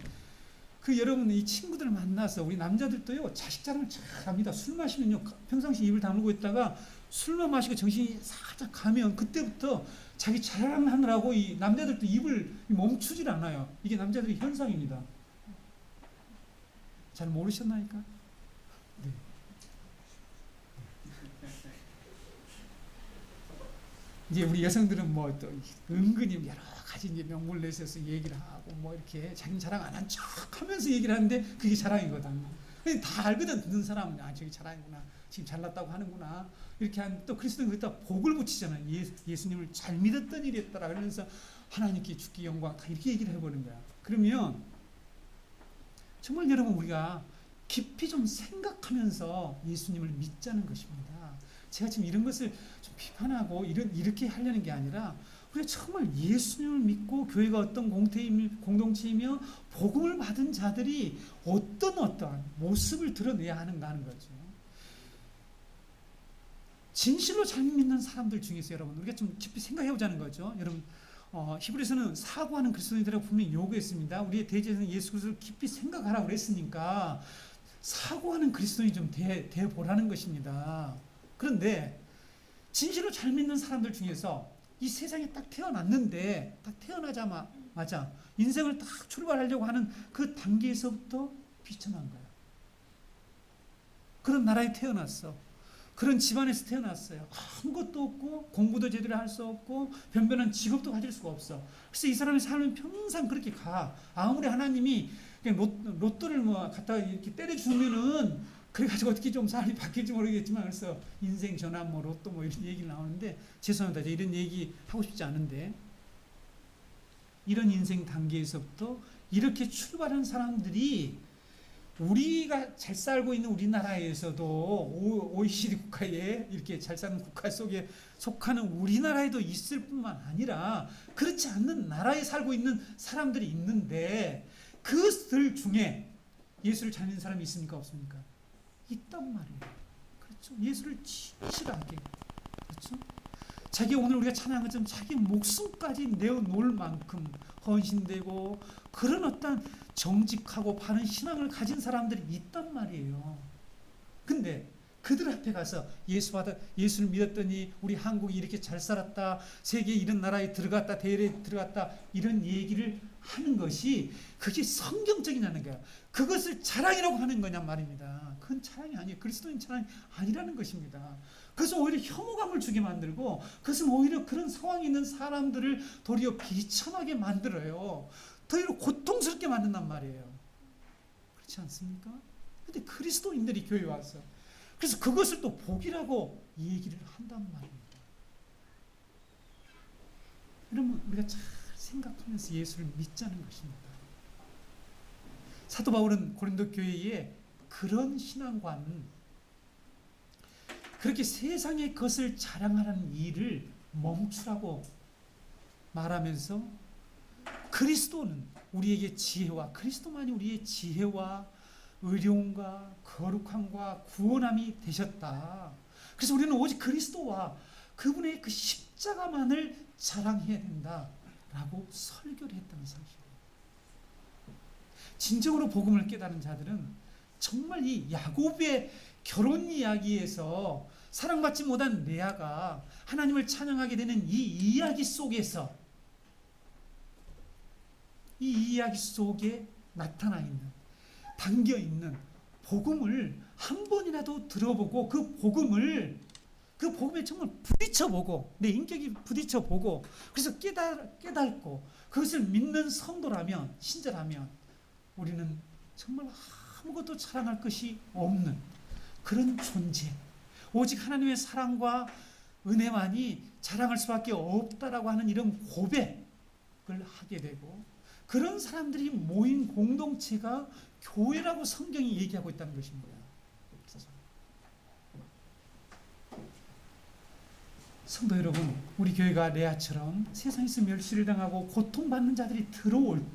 여러분 이 친구들 만나서, 우리 남자들도요 자식 자랑을 잘 합니다. 술 마시면요 평상시 입을 다물고 있다가 술만 마시고 정신이 살짝 가면 그때부터 자기 자랑하느라고 이 남자들도 입을 멈추질 않아요. 이게 남자들의 현상입니다. 잘 모르셨나니까? 네. 이제 우리 여성들은 뭐 또 은근히 여러 가지 이제 명분을 내세워서 얘기를 하고, 뭐 이렇게 자기 자랑 안 한 척 하면서 얘기를 하는데 그게 자랑이거든. 다 알거든. 듣는 사람은 저기 자랑이구나, 지금 잘났다고 하는구나, 이렇게 하는데, 또 그리스도는 거기다 복을 붙이잖아요. 예수님을 잘 믿었던 일이었더라 그러면서 하나님께 주께 영광, 다 이렇게 얘기를 해버린 거야. 그러면 정말 여러분 우리가 깊이 좀 생각하면서 예수님을 믿자는 것입니다. 제가 지금 이런 것을 좀 비판하고 이렇게 하려는 게 아니라, 우리가 정말 예수님을 믿고 교회가 어떤 공동체이며 복음을 받은 자들이 어떠한 모습을 드러내야 하는가 하는 거죠. 진실로 잘 믿는 사람들 중에서 여러분 우리가 좀 깊이 생각해 보자는 거죠. 여러분 히브리서는 사고하는 그리스도인들이라고 분명히 요구했습니다. 우리의 대제사장 예수 그리스도를 깊이 생각하라고 그랬으니까 사고하는 그리스도인이 좀 돼 보라는 것입니다. 그런데 진실로 잘 믿는 사람들 중에서 이 세상에 딱 태어났는데, 딱 태어나자마자 인생을 딱 출발하려고 하는 그 단계에서부터 비천한 거야. 그런 나라에 태어났어. 그런 집안에서 태어났어요. 아무것도 없고, 공부도 제대로 할 수 없고, 변변한 직업도 가질 수가 없어. 그래서 이 사람의 삶은 평생 그렇게 가. 아무리 하나님이 그냥 로또를 뭐 갖다가 이렇게 때려주면은, 그래가지고 어떻게 좀 삶이 바뀔지 모르겠지만, 그래서 인생 전환 뭐 로또 뭐 이런 얘기 나오는데, 죄송합니다. 이런 얘기 하고 싶지 않은데, 이런 인생 단계에서부터 이렇게 출발한 사람들이 우리가 잘 살고 있는 우리나라에서도, OECD 국가에 이렇게 잘 사는 국가 속에 속하는 우리나라에도 있을 뿐만 아니라 그렇지 않는 나라에 살고 있는 사람들이 있는데, 그들 중에 예수를 잘 믿는 사람이 있습니까? 없습니까? 있단 말이에요. 그렇죠? 예수를 진실하게, 그렇죠? 자기 오늘 우리가 찬양한 것처럼 자기 목숨까지 내어놓을 만큼 헌신되고, 그런 어떤 정직하고 바른 신앙을 가진 사람들이 있단 말이에요. 근데 그들 앞에 가서 예수를 믿었더니 우리 한국이 이렇게 잘 살았다, 세계 이런 나라에 들어갔다, 대회에 들어갔다, 이런 얘기를 하는 것이 그게 성경적이냐는 거야. 그것을 자랑이라고 하는 거냐 말입니다. 그건 자랑이 아니에요. 그리스도인 자랑이 아니라는 것입니다. 그것은 오히려 혐오감을 주게 만들고, 그것은 오히려 그런 상황에 있는 사람들을 도리어 비참하게 만들어요. 도리어 고통스럽게 만든단 말이에요. 그렇지 않습니까? 근데 그리스도인들이 교회에 와서 그래서 그것을 또 복이라고 얘기를 한단 말입니다. 여러분, 우리가 잘 생각하면서 예수를 믿자는 것입니다. 사도 바울은 고린도 교회에 그런 신앙관, 그렇게 세상의 것을 자랑하는 일을 멈추라고 말하면서 그리스도는 우리에게 지혜와, 그리스도만이 우리의 지혜와 의로움과 거룩함과 구원함이 되셨다. 그래서 우리는 오직 그리스도와 그분의 그 십자가만을 자랑해야 된다라고 설교를 했다는 사실이에요. 진정으로 복음을 깨달은 자들은 정말 이 야곱의 결혼 이야기에서 사랑받지 못한 레아가 하나님을 찬양하게 되는 이 이야기 속에서, 이 이야기 속에 나타나 있는, 담겨 있는 복음을 한 번이라도 들어보고 그 복음에 정말 부딪혀보고, 내 인격이 부딪혀보고, 그래서 깨닫고 그것을 믿는 성도라면, 신자라면 우리는 정말 아무것도 자랑할 것이 없는 그런 존재, 오직 하나님의 사랑과 은혜만이 자랑할 수밖에 없다라고 하는 이런 고백을 하게 되고, 그런 사람들이 모인 공동체가 교회라고 성경이 얘기하고 있다는 것입니다. 성도 여러분, 우리 교회가 레아처럼 세상에서 멸시를 당하고 고통받는 자들이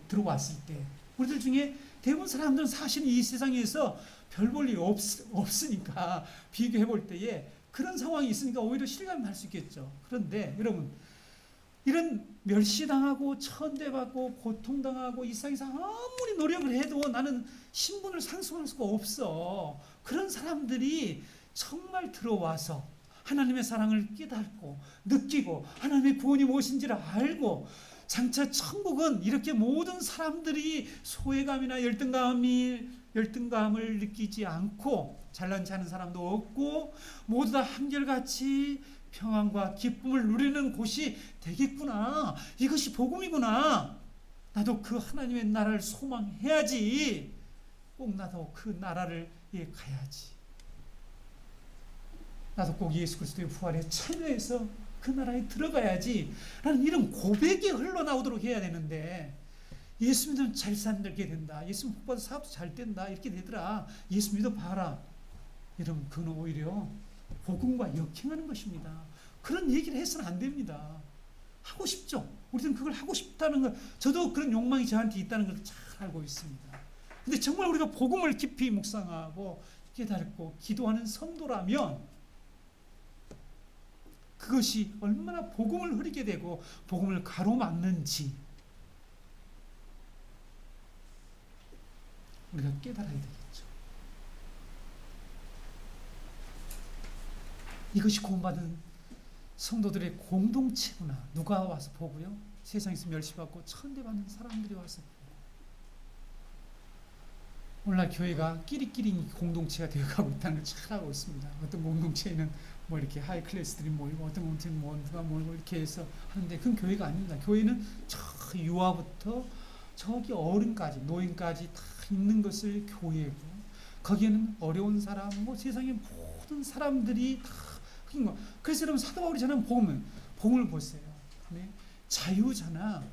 들어왔을 때, 우리들 중에 대부분 사람들은 사실 이 세상에서 별 볼 일 없으니까, 비교해 볼 때에 그런 상황이 있으니까 오히려 실감을 할 수 있겠죠. 그런데 여러분, 이런 멸시당하고 천대받고 고통당하고 이 세상에서 아무리 노력을 해도 나는 신분을 상승할 수가 없어. 그런 사람들이 정말 들어와서 하나님의 사랑을 깨닫고 느끼고 하나님의 구원이 무엇인지를 알고, 장차 천국은 이렇게 모든 사람들이 소외감이나 열등감을 느끼지 않고 잘난치 않은 사람도 없고 모두 다 한결같이 평안과 기쁨을 누리는 곳이 되겠구나. 이것이 복음이구나. 나도 그 하나님의 나라를 소망해야지. 꼭 나도 그 나라를 가야지. 나도 꼭 예수 그리스도의 부활에 참여해서 그 나라에 들어가야지 라는 이런 고백이 흘러나오도록 해야 되는데, 예수 믿으면 잘 살게 된다, 예수 복 받아 사업도 잘 된다, 이렇게 되더라, 예수 믿어봐라, 여러분, 그건 오히려 복음과 역행하는 것입니다. 그런 얘기를 해서는 안 됩니다. 하고 싶죠. 우리들은 그걸 하고 싶다는 걸, 저도 그런 욕망이 저한테 있다는 걸 잘 알고 있습니다. 근데 정말 우리가 복음을 깊이 묵상하고 깨닫고 기도하는 성도라면 그것이 얼마나 복음을 흐리게 되고 복음을 가로막는지 우리가 깨달아야 되겠죠. 이것이 구원받은 성도들의 공동체구나. 누가 와서 보고요? 세상에서 멸시받고 천대받는 사람들이 와서 보고. 오늘날 교회가 끼리끼리 공동체가 되어가고 있다는 걸 잘 알고 있습니다. 어떤 공동체에는 뭐 이렇게 하이 클래스들이 모이고, 어떤 공동체는 뭐 누가 모이고 이렇게 해서 하는데, 그건 교회가 아닙니다. 교회는 저 유아부터 저기 어른까지, 노인까지 다 있는 것을 교회고, 거기에는 어려운 사람, 뭐 세상의 모든 사람들이 다 흑인 거. 그래서 여러분, 사도 바울이 전한 복음을 보세요. 네? 자유자나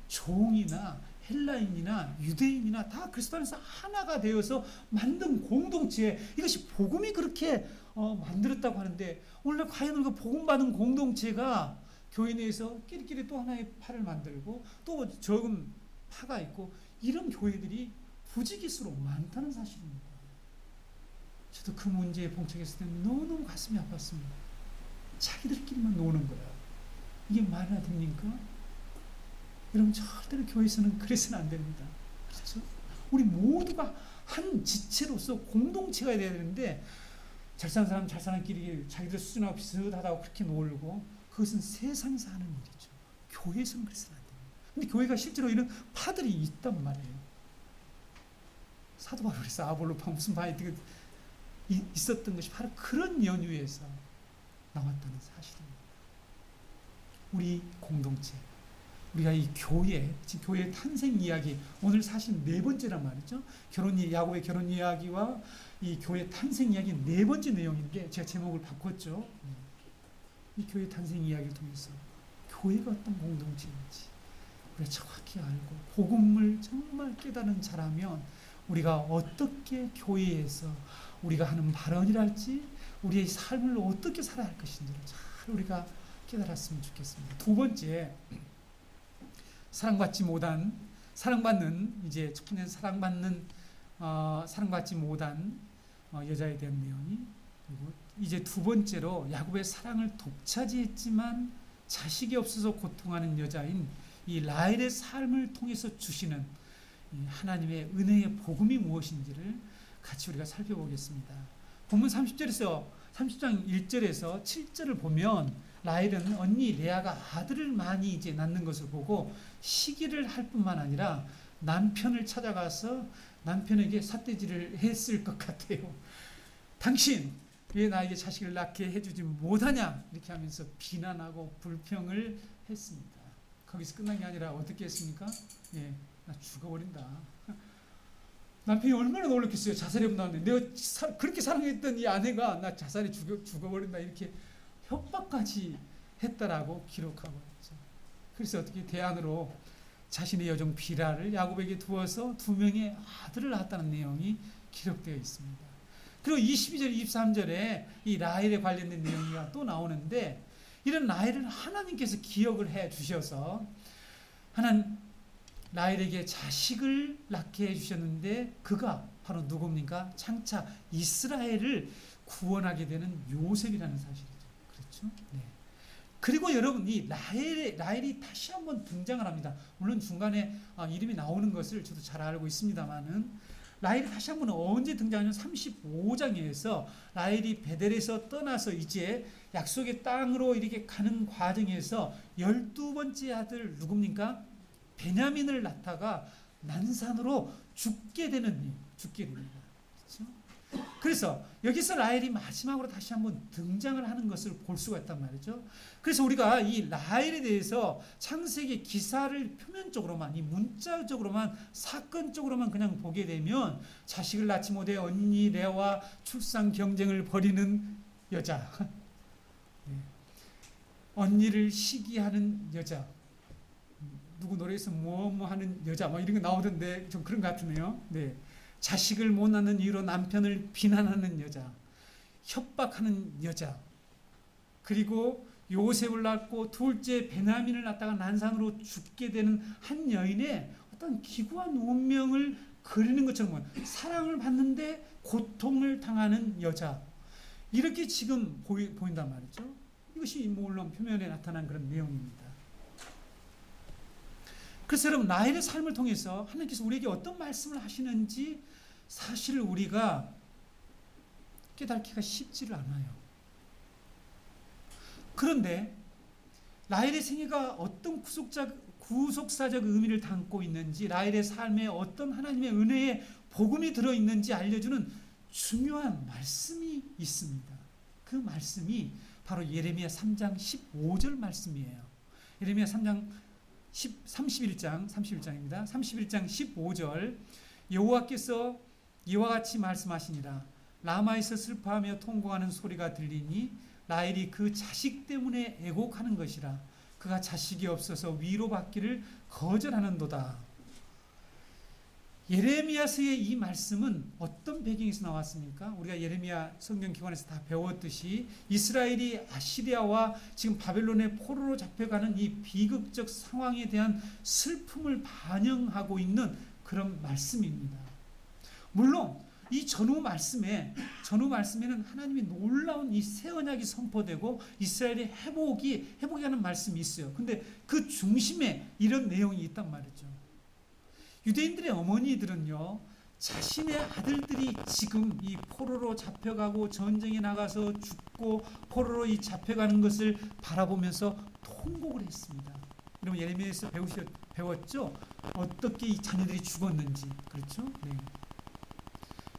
종이나 헬라인이나 유대인이나 다 그리스도 안에서 하나가 되어서 만든 공동체, 이것이 복음이 그렇게 만들었다고 하는데, 오늘날 과연 우리가 복음 받은 공동체가 교회 내에서 끼리끼리 또 하나의 파를 만들고 또 적은 파가 있고, 이런 교회들이 부지기수로 많다는 사실입니다. 저도 그 문제에 봉착했을 때 너무너무 가슴이 아팠습니다. 자기들끼리만 노는 거야. 이게 말이나 됩니까? 여러분, 절대로 교회에서는 그래서는 안 됩니다. 그렇죠? 우리 모두가 한 지체로서 공동체가 돼야 되는데, 잘 사는 사람 잘 사는 끼리 자기들 수준하고 비슷하다고 그렇게 놀고, 그것은 세상에서 하는 일이죠. 교회에서는 그래서는 안 됩니다. 근데 교회가 실제로 이런 파들이 있단 말이에요. 사도 바울에서 아볼로파 무슨 파 있었던 것이 바로 그런 연유에서 나왔다는 사실입니다. 우리 공동체, 우리가 이 교회, 지금 교회 탄생 이야기, 오늘 사실 네 번째란 말이죠. 야곱의 결혼 이야기와 이 교회 탄생 이야기 네 번째 내용인데 제가 제목을 바꿨죠. 이 교회 탄생 이야기를 통해서 교회가 어떤 공동체인지 우리가 정확히 알고 복음을 정말 깨달은 자라면 우리가 어떻게 교회에서 우리가 하는 발언이랄지 우리의 삶을 어떻게 살아야 할 것인지를 잘 우리가 깨달았으면 좋겠습니다. 두 번째, 사랑받는 이제 첫 번째는 사랑받지 못한 여자에 대한 내용이, 그리고 이제 두 번째로 야곱의 사랑을 독차지했지만 자식이 없어서 고통하는 여자인 이 라헬의 삶을 통해서 주시는 이 하나님의 은혜의 복음이 무엇인지를 같이 우리가 살펴보겠습니다. 본문 30장 1절에서 7절을 보면 라헬은 언니 레아가 아들을 많이 이제 낳는 것을 보고 시기를 할 뿐만 아니라 남편을 찾아가서 남편에게 삿대질을 했을 것 같아요. 당신 왜 나에게 자식을 낳게 해주지 못하냐, 이렇게 하면서 비난하고 불평을 했습니다. 거기서 끝난 게 아니라 어떻게 했습니까? 나 죽어버린다. 남편이 얼마나 놀랐겠어요. 자살해 본다는데 내가 그렇게 사랑했던 이 아내가 나 자살해 죽어버린다, 이렇게 협박까지 했다라고 기록하고 있죠. 그래서 어떻게 대안으로 자신의 여종 비라를 야곱에게 두어서 두 명의 아들을 낳았다는 내용이 기록되어 있습니다. 그리고 22절, 23절에 이 라헬에 관련된 내용이 또 나오는데, 이런 라헬을 하나님께서 기억을 해 주셔서 라헬에게 자식을 낳게 해주셨는데 그가 바로 누굽니까? 장차 이스라엘을 구원하게 되는 요셉이라는 사실이죠. 그렇죠? 네. 그리고 여러분, 이 라헬이 다시 한번 등장을 합니다. 물론 중간에 이름이 나오는 것을 저도 잘 알고 있습니다만은, 라헬이 다시 한번 언제 등장하냐면 35장에서 라헬이 베델에서 떠나서 이제 약속의 땅으로 이렇게 가는 과정에서 12번째 아들 누굽니까? 베냐민을 낳다가 난산으로 죽게 됩니다. 그렇죠? 그래서 여기서 라헬이 마지막으로 다시 한번 등장을 하는 것을 볼 수가 있단 말이죠. 그래서 우리가 이 라헬에 대해서 창세기 기사를 표면적으로만, 이 문자적으로만, 사건적으로만 그냥 보게 되면 자식을 낳지 못해 언니 레아와 출산 경쟁을 벌이는 여자, 언니를 시기하는 여자, 누구 노래에서 뭐 하는 여자, 이런 거 나오던데 좀 그런 것 같으네요. 네. 자식을 못 낳는 이유로 남편을 비난하는 여자, 협박하는 여자, 그리고 요셉을 낳고 둘째 베냐민을 낳다가 난산으로 죽게 되는 한 여인의 어떤 기구한 운명을 그리는 것처럼 사랑을 받는데 고통을 당하는 여자, 이렇게 지금 보인단 말이죠. 이것이 물론 표면에 나타난 그런 내용입니다. 그래서 여러분, 라헬의 삶을 통해서 하나님께서 우리에게 어떤 말씀을 하시는지 사실 우리가 깨닫기가 쉽지를 않아요. 그런데 라헬의 생애가 어떤 구속사적 의미를 담고 있는지, 라헬의 삶에 어떤 하나님의 은혜의 복음이 들어있는지 알려주는 중요한 말씀이 있습니다. 그 말씀이 바로 예레미야 3장 15절 말씀이에요. 예레미야 31장입니다. 31장 15절, 여호와께서 이와 같이 말씀하시니라. 라마에서 슬퍼하며 통곡하는 소리가 들리니 라헬이 그 자식 때문에 애곡하는 것이라. 그가 자식이 없어서 위로받기를 거절하는도다. 예레미야서의 이 말씀은 어떤 배경에서 나왔습니까? 우리가 예레미야 성경 기관에서 다 배웠듯이 이스라엘이 아시리아와 지금 바벨론의 포로로 잡혀가는 이 비극적 상황에 대한 슬픔을 반영하고 있는 그런 말씀입니다. 물론 이 전후 말씀에는 하나님의 놀라운 이 새 언약이 선포되고 이스라엘의 회복하는 말씀이 있어요. 근데 그 중심에 이런 내용이 있단 말이죠. 유대인들의 어머니들은요, 자신의 아들들이 지금 이 포로로 잡혀가고 전쟁에 나가서 죽고 포로로 이 잡혀가는 것을 바라보면서 통곡을 했습니다. 여러분, 예레미야에서 배웠죠? 어떻게 이 자녀들이 죽었는지. 그렇죠? 네.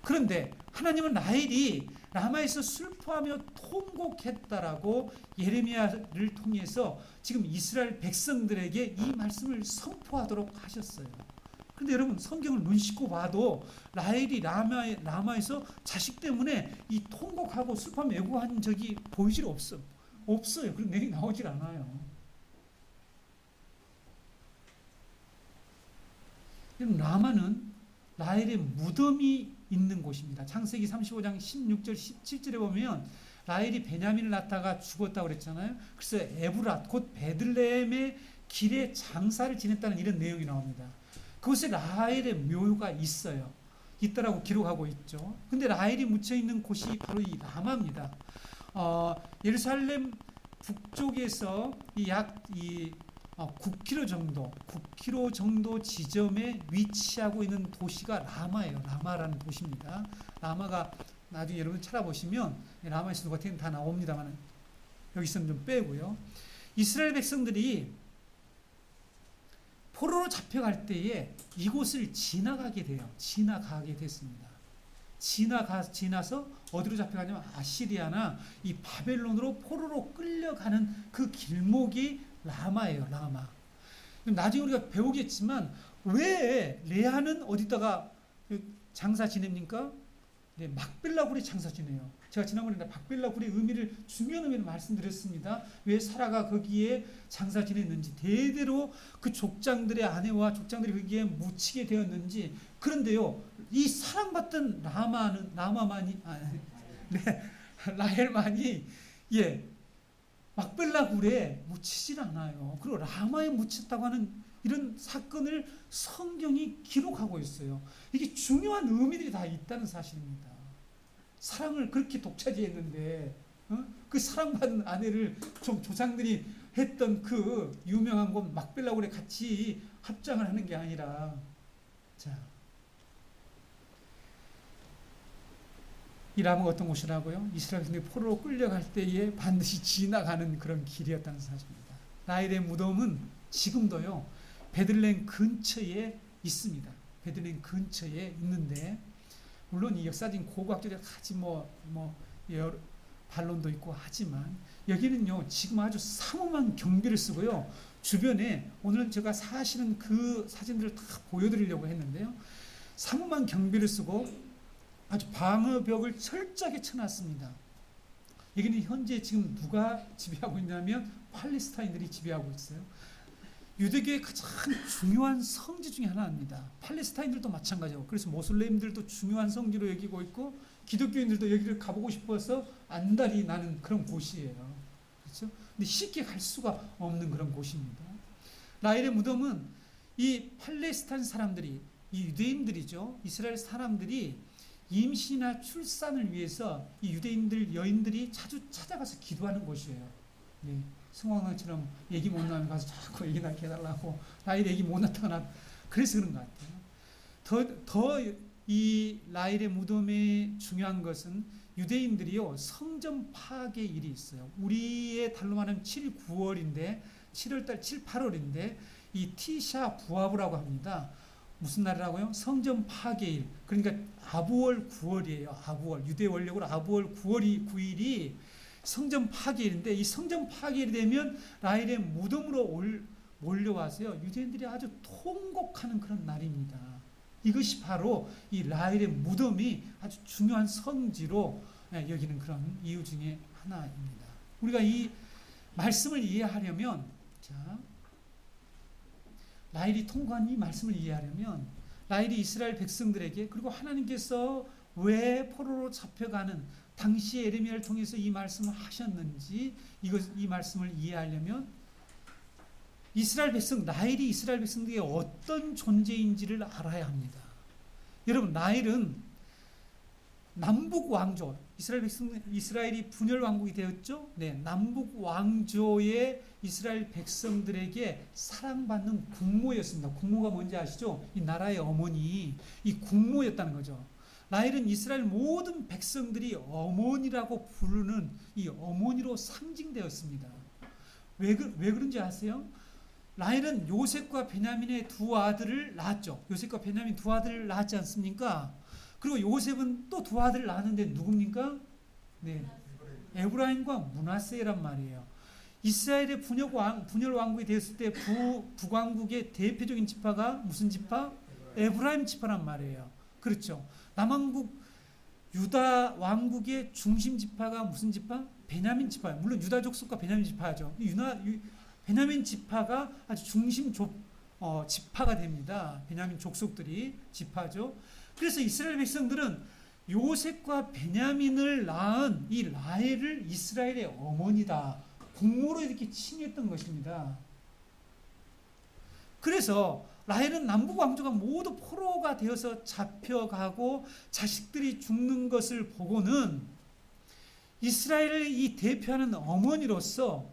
그런데 하나님은 라헬이 라마에서 슬퍼하며 통곡했다라고 예레미야를 통해서 지금 이스라엘 백성들에게 이 말씀을 선포하도록 하셨어요. 그런데 여러분 성경을 눈 씻고 봐도 라헬이 라마에서 자식 때문에 이 통곡하고 슬퍼하며 애고한 적이 보이질 없어요. 그런 내용이 나오질 않아요. 라마는 라헬의 무덤이 있는 곳입니다. 창세기 35장 16절 17절에 보면 라헬이 베냐민을 낳다가 죽었다고 그랬잖아요. 그래서 에브랏 곧 베들레헴의 길에 장사를 지냈다는 이런 내용이 나옵니다. 그곳에 라헬의 묘가 있다라고 기록하고 있죠. 근데 라헬이 묻혀 있는 곳이 바로 이 라마입니다. 예루살렘 북쪽에서 약 9km 정도 지점에 위치하고 있는 도시가 라마예요. 라마라는 도시입니다. 라마가 나중에 여러분 찾아보시면 라마에서 누가 다 나옵니다만 여기서는 좀 빼고요. 이스라엘 백성들이 포로로 잡혀갈 때에 이곳을 지나가게 됐습니다. 지나서 어디로 잡혀가냐면 아시리아나 이 바벨론으로 포로로 끌려가는 그 길목이 라마예요. 라마. 나중에 우리가 배우겠지만 왜 레아는 어디다가 장사 지냅니까? 네, 막벨라 굴에 장사 지내요. 제가 지난번에 막벨라 굴의 중요한 의미를 말씀드렸습니다. 왜 사라가 거기에 장사 지냈는지, 대대로 그 족장들의 아내와 족장들이 거기에 묻히게 되었는지. 그런데요, 이 사랑받던 라헬만이 막벨라 굴에 묻히질 않아요. 그리고 라마에 묻혔다고 하는 이런 사건을 성경이 기록하고 있어요. 이게 중요한 의미들이 다 있다는 사실입니다. 사랑을 그렇게 독차지했는데 그 사랑받은 아내를 좀 조상들이 했던 그 유명한 곳 막벨라 굴에 같이 합장을 하는 게 아니라, 자, 이 라마가 어떤 곳이라고요? 이스라엘 백성들이 포로로 끌려갈 때에 반드시 지나가는 그런 길이었다는 사실입니다. 라헬의 무덤은 지금도요 베들레헴 근처에 있습니다. 베들레헴 근처에 있는데, 물론 이 역사적인 고고학적인 같이 여러 반론도 있고 하지만 여기는요 지금 아주 삼엄한 경비를 쓰고요, 주변에 오늘은 제가 사실은 그 사진들을 다 보여드리려고 했는데요, 삼엄한 경비를 쓰고 아주 방어벽을 철저하게 쳐놨습니다. 여기는 현재 지금 누가 지배하고 있냐면 팔레스타인들이 지배하고 있어요. 유대교의 가장 중요한 성지 중에 하나입니다. 팔레스타인들도 마찬가지고, 그래서 모슬렘들도 중요한 성지로 여기고 있고, 기독교인들도 여기를 가보고 싶어서 안달이 나는 그런 곳이에요. 그렇죠? 근데 쉽게 갈 수가 없는 그런 곳입니다. 라헬의 무덤은 이 팔레스타인 사람들이, 이 유대인들이죠, 이스라엘 사람들이 임신이나 출산을 위해서 이 유대인들 여인들이 자주 찾아가서 기도하는 곳이에요. 네. 성황당처럼 얘기 못 나면 가서 자꾸 얘기 낳게 해달라고, 라헬 얘기 못 낳다거나 그래서 그런 것 같아요. 더 이 라헬의 무덤에 중요한 것은 유대인들이요 성전 파괴 일이 있어요. 우리의 달로 말하면 7, 9월인데 7월달 7, 8월인데 이 티샤 부아브라고 합니다. 무슨 날이라고요? 성전 파괴일. 그러니까 아부월 9월이에요. 아부월. 유대 원력으로 아부월 9일이 성전 파괴일인데, 이 성전 파괴일이 되면 라헬의 무덤으로 몰려와서요 유대인들이 아주 통곡하는 그런 날입니다. 이것이 바로 이 라헬의 무덤이 아주 중요한 성지로 여기는 그런 이유 중에 하나입니다. 우리가 이 말씀을 이해하려면, 자, 라헬이 통과한 이 말씀을 이해하려면 라헬이 이스라엘 백성들에게, 그리고 하나님께서 왜 포로로 잡혀가는 당시에 예레미야를 통해서 이 말씀을 하셨는지, 이 말씀을 이해하려면 라헬이 이스라엘 백성들에게 어떤 존재인지를 알아야 합니다. 여러분, 라헬은 남북 왕조, 이스라엘이 분열 왕국이 되었죠. 네, 남북 왕조의 이스라엘 백성들에게 사랑받는 국모였습니다. 국모가 뭔지 아시죠? 이 나라의 어머니, 이 국모였다는 거죠. 라헬은 이스라엘 모든 백성들이 어머니라고 부르는 이 어머니로 상징되었습니다. 왜 그런지 아세요? 라헬은 요셉과 베냐민의 두 아들을 낳았죠. 요셉과 베냐민 두 아들을 낳았지 않습니까? 그리고 요셉은 또 두 아들을 낳았는데 누굽니까? 네, 에브라임과 므낫세란 말이에요. 이스라엘의 분열 왕국이 되었을 때 북왕국의 대표적인 지파가 무슨 지파? 에브라임 지파란 말이에요. 그렇죠. 남왕국 유다 왕국의 중심 지파가 무슨 지파? 베냐민 지파예요. 물론 유다 족속과 베냐민 지파죠. 베냐민 지파가 아주 중심 지파가 됩니다. 베냐민 족속들이 지파죠. 그래서 이스라엘 백성들은 요셉과 베냐민을 낳은 이 라헬을 이스라엘의 어머니다, 공모로 이렇게 칭했던 것입니다. 그래서 라헬은 남북 왕조가 모두 포로가 되어서 잡혀가고 자식들이 죽는 것을 보고는 이스라엘을 이 대표하는 어머니로서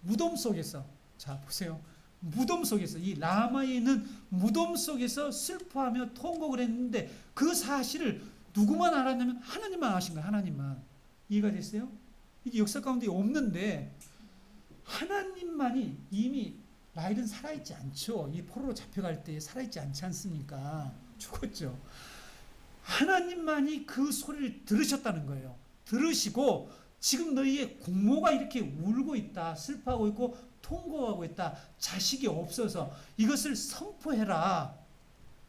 무덤 속에서, 자 보세요, 무덤 속에서, 이 라마에 있는 무덤 속에서 슬퍼하며 통곡을 했는데 그 사실을 누구만 알았냐면 하나님만 아신 거예요. 하나님만. 이해가 됐어요? 이게 역사 가운데 없는데 하나님만이, 이미 라헬은 살아있지 않죠. 이 포로로 잡혀갈 때 살아있지 않지 않습니까? 죽었죠. 하나님만이 그 소리를 들으셨다는 거예요. 들으시고 지금 너희의 공모가 이렇게 울고 있다, 슬퍼하고 있고 통곡하고 있다, 자식이 없어서 이것을 선포해라.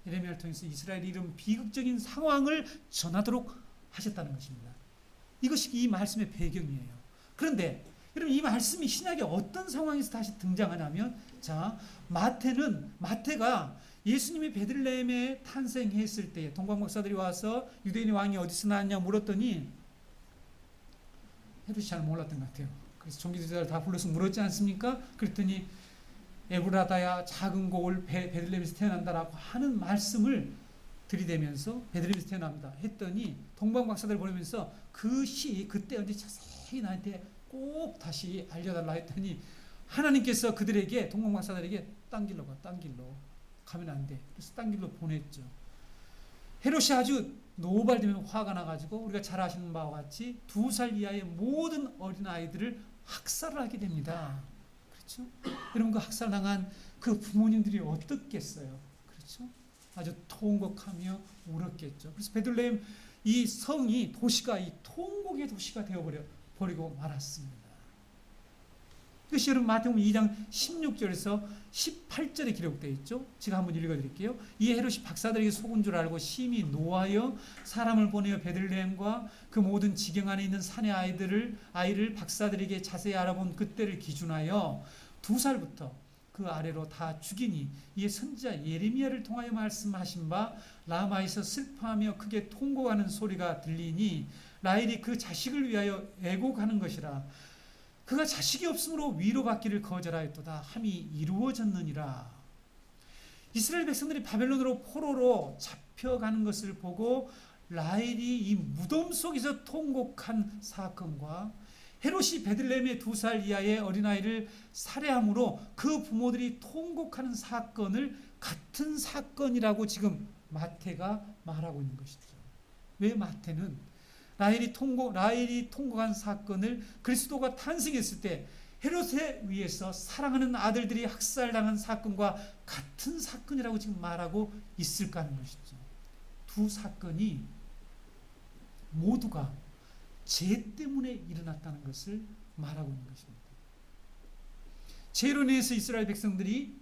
예레미야를 통해서 이스라엘이 이런 비극적인 상황을 전하도록 하셨다는 것입니다. 이것이 이 말씀의 배경이에요. 그런데 여러분, 이 말씀이 신약에 어떤 상황에서 다시 등장하냐면, 자, 마태가 예수님이 베들레헴에 탄생했을 때 동방박사들이 와서 유대인의 왕이 어디서 나왔냐 물었더니 헤롯이 잘 몰랐던 것 같아요. 그래서 종기들을 다 불러서 물었지 않습니까? 그랬더니 에브라다야 작은 고을 베들레헴에서 태어난다라고 하는 말씀을 들이대면서 베들레헴에서 태어납니다 했더니 동방박사들 보내면서 그 시 그때 언제 자세히 나한테 꼭 다시 알려달라 했더니 하나님께서 그들에게, 동방박사들에게 딴 길로 가, 딴 길로 가면 안 돼. 그래서 딴 길로 보냈죠. 헤롯이 아주 노발되면 화가 나가지고 우리가 잘 아시는 바와 같이 2살 이하의 모든 어린아이들을 학살을 하게 됩니다. 그렇죠? 여러분, 그 학살당한 그 부모님들이 어떻겠어요? 그렇죠? 아주 통곡하며 울었겠죠. 그래서 베들레헴 이 성이, 도시가 이 통곡의 도시가 되어버리고 말았습니다. 그것이 여러분 마태복음 2장 16절에서 18절에 기록되어 있죠. 제가 한번 읽어드릴게요. 이 헤롯이 박사들에게 속은 줄 알고 심히 노하여 사람을 보내어 베들레헴과 그 모든 지경 안에 있는 산의 아이를 박사들에게 자세히 알아본 그때를 기준하여 2살부터 그 아래로 다 죽이니, 이에 선지자 예레미야를 통하여 말씀하신 바 라마에서 슬퍼하며 크게 통곡하는 소리가 들리니 라헬이 그 자식을 위하여 애곡하는 것이라. 그가 자식이 없으므로 위로받기를 거절하였도다 함이 이루어졌느니라. 이스라엘 백성들이 바벨론으로 포로로 잡혀가는 것을 보고 라헬이 이 무덤 속에서 통곡한 사건과 헤롯이 베들레헴의 2살 이하의 어린아이를 살해함으로 그 부모들이 통곡하는 사건을 같은 사건이라고 지금 마태가 말하고 있는 것이죠. 왜 마태는 라헬이 통곡한 사건을 그리스도가 탄생했을 때 헤롯에 의해서 사랑하는 아들들이 학살당한 사건과 같은 사건이라고 지금 말하고 있을까 하는 것이죠. 두 사건이 모두가 죄 때문에 일어났다는 것을 말하고 있는 것입니다. 죄로 인해서 이스라엘 백성들이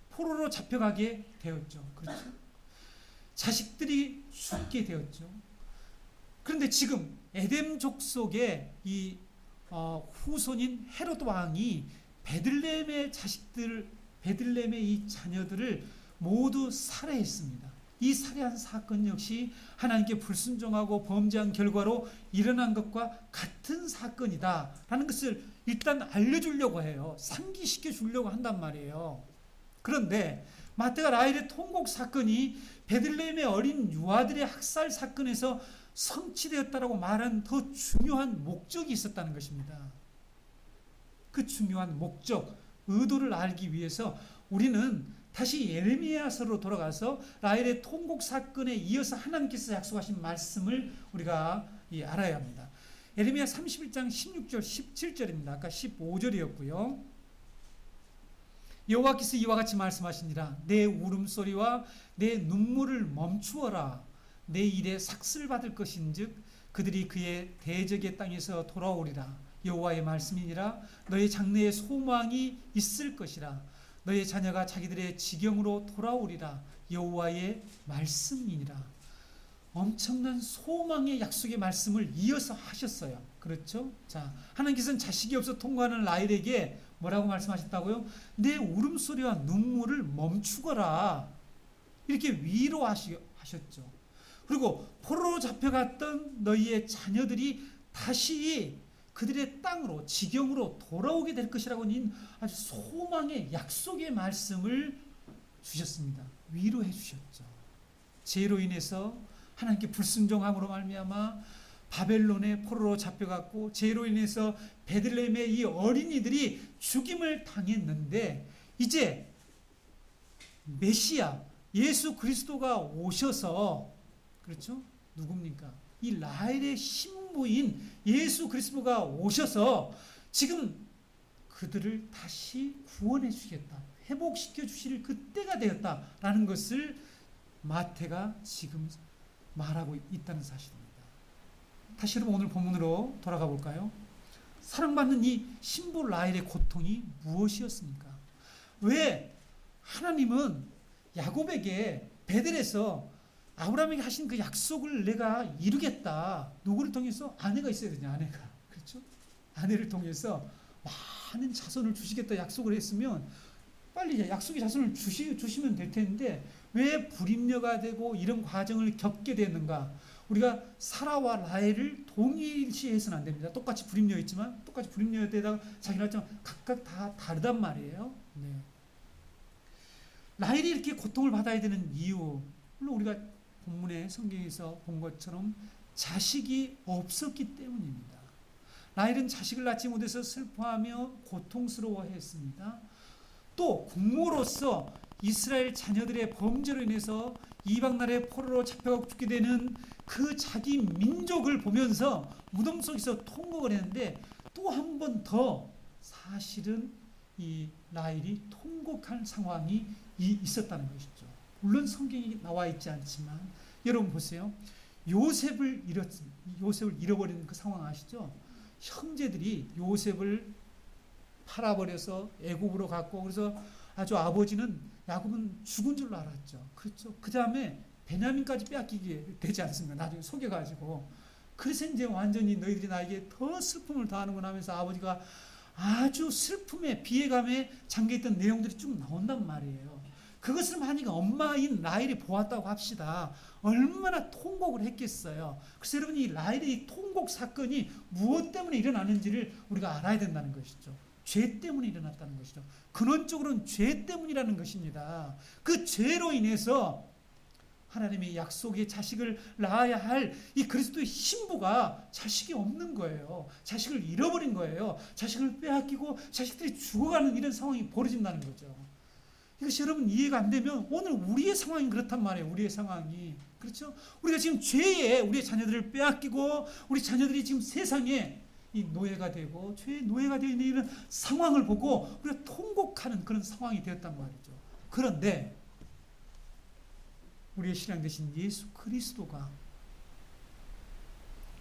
포로로 잡혀가게 되었죠. 그렇죠? 자식들이 죽게 되었죠. 그런데 지금 에덴 족속의 이 후손인 헤롯 왕이 베들레헴의 이 자녀들을 모두 살해했습니다. 이 살해한 사건 역시 하나님께 불순종하고 범죄한 결과로 일어난 것과 같은 사건이다 라는 것을 일단 알려주려고 해요. 상기시켜 주려고 한단 말이에요. 그런데 마태가 라헬의 통곡 사건이 베들레헴의 어린 유아들의 학살 사건에서 성취되었다라고 말한 더 중요한 목적이 있었다는 것입니다. 그 중요한 목적, 의도를 알기 위해서 우리는 다시 예레미야서로 돌아가서 라헬의 통곡 사건에 이어서 하나님께서 약속하신 말씀을 우리가 알아야 합니다. 예레미야 31장 16절 17절입니다. 아까 15절이었고요. 여호와께서 이와 같이 말씀하시니라. 내 울음소리와 내 눈물을 멈추어라. 내 일에 삭슬 받을 것인즉 그들이 그의 대적의 땅에서 돌아오리라. 여호와의 말씀이니라. 너의 장래에 소망이 있을 것이라. 너의 자녀가 자기들의 지경으로 돌아오리라. 여호와의 말씀이니라. 엄청난 소망의 약속의 말씀을 이어서 하셨어요. 그렇죠? 자, 하나님께서는 자식이 없어 통과하는 라헬에게 뭐라고 말씀하셨다고요? 내 울음소리와 눈물을 멈추거라. 이렇게 위로하셨죠. 그리고 포로로 잡혀갔던 너희의 자녀들이 다시 그들의 땅으로 지경으로 돌아오게 될 것이라고 하는 아주 소망의 약속의 말씀을 주셨습니다. 위로해 주셨죠. 죄로 인해서 하나님께 불순종함으로 말미암아 바벨론의 포로로 잡혀갔고 죄로 인해서 베들레헴의 이 어린이들이 죽임을 당했는데 이제 메시아 예수 그리스도가 오셔서 그렇죠? 누굽니까? 이 라헬의 신부인 예수 그리스도가 오셔서 지금 그들을 다시 구원해 주시겠다. 회복시켜 주실 그때가 되었다라는 것을 마태가 지금 말하고 있다는 사실입니다. 다시 여러분 오늘 본문으로 돌아가 볼까요? 사랑받는 이 신부 라헬의 고통이 무엇이었습니까? 왜 하나님은 야곱에게 베델에서 아브라함에게 하신 그 약속을 내가 이루겠다. 누구를 통해서? 아내가 있어야 되냐, 아내가. 그렇죠? 아내를 통해서 많은 자손을 주시겠다 약속을 했으면 빨리 약속의 자손을 주시면 될 텐데 왜 불임녀가 되고 이런 과정을 겪게 됐는가? 우리가 사라와 라헬을 동일시해서는 안 됩니다. 똑같이 불임녀였지만 똑같이 불임녀에다가 자기를 했지만 각각 다 다르단 말이에요. 네. 라헬이 이렇게 고통을 받아야 되는 이유, 물론 우리가 본문의 성경에서 본 것처럼 자식이 없었기 때문입니다. 라헬은 자식을 낳지 못해서 슬퍼하며 고통스러워했습니다. 또 국모로서 이스라엘 자녀들의 범죄로 인해서 이방 나라의 포로로 잡혀가고 죽게 되는 그 자기 민족을 보면서 무덤 속에서 통곡을 했는데 또 한 번 더 사실은 이 라헬이 통곡한 상황이 있었다는 것이죠. 물론 성경이 나와 있지 않지만 여러분 보세요. 요셉을 잃어버리는 그 상황 아시죠? 형제들이 요셉을 팔아버려서 애굽으로 갔고 그래서 아주 아버지는 야곱은 죽은 줄로 알았죠. 그렇죠. 그 다음에 베냐민까지 빼앗기게 되지 않습니까? 나중에 속여가지고. 그래서 이제 완전히 너희들이 나에게 더 슬픔을 더하는구나 하면서 아버지가 아주 슬픔에 비애감에 잠겨있던 내용들이 쭉 나온단 말이에요. 그것을 만약 엄마인 라헬이 보았다고 합시다. 얼마나 통곡을 했겠어요. 그래서 여러분 이 라헬의 통곡 사건이 무엇 때문에 일어나는지를 우리가 알아야 된다는 것이죠. 죄 때문에 일어났다는 것이죠. 근원적으로는 죄 때문이라는 것입니다. 그 죄로 인해서 하나님의 약속의 자식을 낳아야 할 이 그리스도의 신부가 자식이 없는 거예요. 자식을 잃어버린 거예요. 자식을 빼앗기고 자식들이 죽어가는 이런 상황이 벌어진다는 거죠. 이것이 여러분 이해가 안 되면 오늘 우리의 상황이 그렇단 말이에요. 우리의 상황이. 그렇죠? 우리가 지금 죄에 우리의 자녀들을 빼앗기고 우리 자녀들이 지금 세상에 이 노예가 되고 죄의 노예가 되어 있는 이런 상황을 보고 우리가 통곡하는 그런 상황이 되었단 말이죠. 그런데 우리의 신랑 되신 예수 그리스도가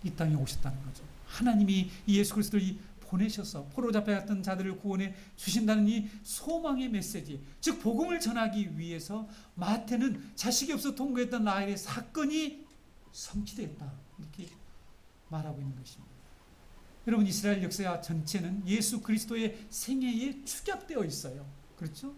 이 땅에 오셨다는 거죠. 하나님이 이 예수 그리스도를 보내셔서 포로 잡혀갔던 자들을 구원해 주신다는 이 소망의 메시지, 즉 복음을 전하기 위해서 마태는 자식이 없어 통과했던 라헬의 사건이 성취되었다 이렇게 말하고 있는 것입니다. 여러분 이스라엘 역사 전체는 예수 그리스도의 생애에 축약되어 있어요. 그렇죠?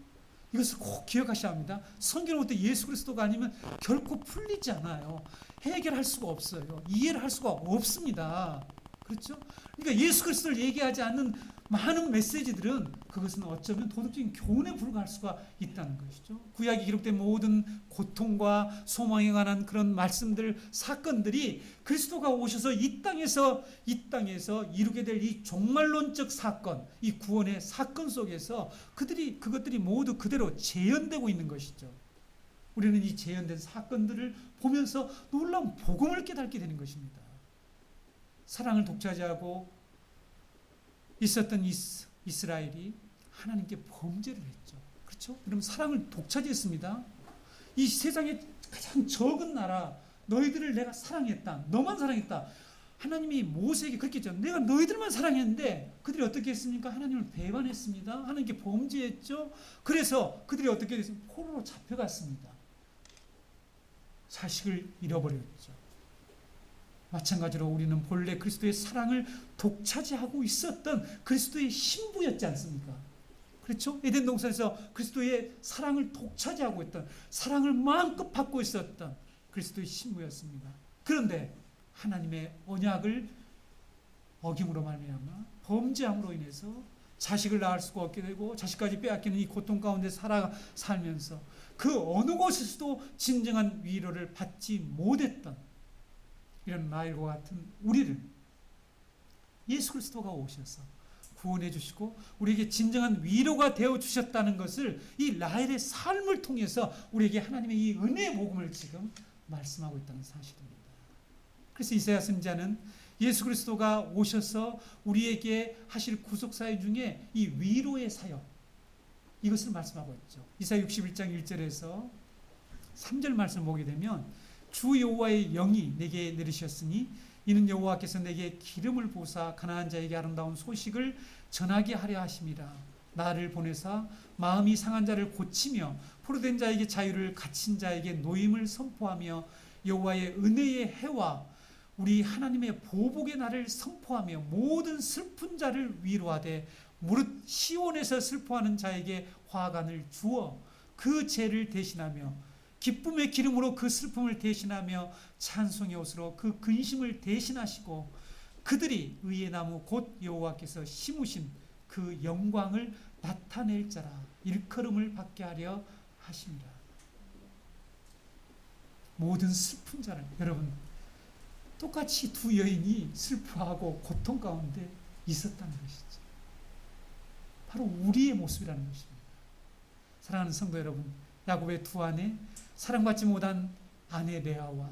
이것을 꼭 기억하셔야 합니다. 성경을 볼 때 예수 그리스도가 아니면 결코 풀리지 않아요. 해결할 수가 없어요. 이해를 할 수가 없습니다. 그렇죠? 그러니까 예수 그리스도를 얘기하지 않는 많은 메시지들은 그것은 어쩌면 도덕적인 교훈에 불과할 수가 있다는 것이죠. 구약에 기록된 모든 고통과 소망에 관한 그런 말씀들, 사건들이 그리스도가 오셔서 이 땅에서 이루게 될 이 종말론적 사건, 이 구원의 사건 속에서 그것들이 모두 그대로 재현되고 있는 것이죠. 우리는 이 재현된 사건들을 보면서 놀라운 복음을 깨닫게 되는 것입니다. 사랑을 독차지하고 있었던 이스라엘이 하나님께 범죄를 했죠. 그렇죠? 여러분 사랑을 독차지했습니다. 이 세상에 가장 적은 나라, 너희들을 내가 사랑했다. 너만 사랑했다. 하나님이 모세에게 그렇게 했죠. 내가 너희들만 사랑했는데 그들이 어떻게 했습니까? 하나님을 배반했습니다. 하나님께 범죄했죠. 그래서 그들이 어떻게 됐습니까? 포로로 잡혀갔습니다. 자식을 잃어버렸죠. 마찬가지로 우리는 본래 그리스도의 사랑을 독차지하고 있었던 그리스도의 신부였지 않습니까? 그렇죠? 에덴 동산에서 그리스도의 사랑을 독차지하고 있던, 사랑을 마음껏 받고 있었던 그리스도의 신부였습니다. 그런데 하나님의 언약을 어김으로 말미암아 범죄함으로 인해서 자식을 낳을 수가 없게 되고 자식까지 빼앗기는 이 고통 가운데 살면서 그 어느 곳에서도 진정한 위로를 받지 못했던 이런 라헬과 같은 우리를 예수 그리스도가 오셔서 구원해 주시고 우리에게 진정한 위로가 되어 주셨다는 것을 이 라헬의 삶을 통해서 우리에게 하나님의 이 은혜의 복음을 지금 말씀하고 있다는 사실입니다. 그래서 이사야 선지자는 예수 그리스도가 오셔서 우리에게 하실 구속사역 중에 이 위로의 사역, 이것을 말씀하고 있죠. 이사야 61장 1절에서 3절 말씀을 보게 되면 주 여호와의 영이 내게 내리셨으니 이는 여호와께서 내게 기름을 부으사 가난한 자에게 아름다운 소식을 전하게 하려 하심이라. 나를 보내사 마음이 상한 자를 고치며 포로된 자에게 자유를, 갇힌 자에게 노임을 선포하며 여호와의 은혜의 해와 우리 하나님의 보복의 날을 선포하며 모든 슬픈 자를 위로하되 무릇 시온에서 슬퍼하는 자에게 화관을 주어 그 죄를 대신하며 기쁨의 기름으로 그 슬픔을 대신하며 찬송의 옷으로 그 근심을 대신하시고 그들이 의의 나무 곧 여호와께서 심으신 그 영광을 나타낼 자라 일컬음을 받게 하려 하십니다. 모든 슬픈 자를, 여러분 똑같이 두 여인이 슬퍼하고 고통 가운데 있었다는 것이죠. 바로 우리의 모습이라는 것입니다. 사랑하는 성도 여러분, 야곱의 두 아내, 사랑받지 못한 아내 레아와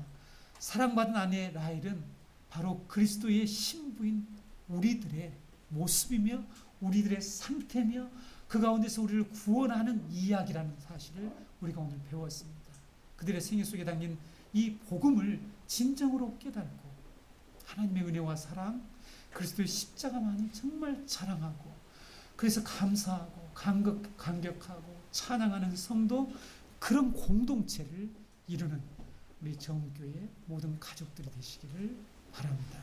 사랑받은 아내 라헬은 바로 그리스도의 신부인 우리들의 모습이며 우리들의 상태며 그 가운데서 우리를 구원하는 이야기라는 사실을 우리가 오늘 배웠습니다. 그들의 생애 속에 담긴 이 복음을 진정으로 깨닫고 하나님의 은혜와 사랑, 그리스도의 십자가만을 정말 자랑하고 그래서 감사하고 감격하고 찬양하는 성도, 그런 공동체를 이루는 우리 정교회 모든 가족들이 되시기를 바랍니다.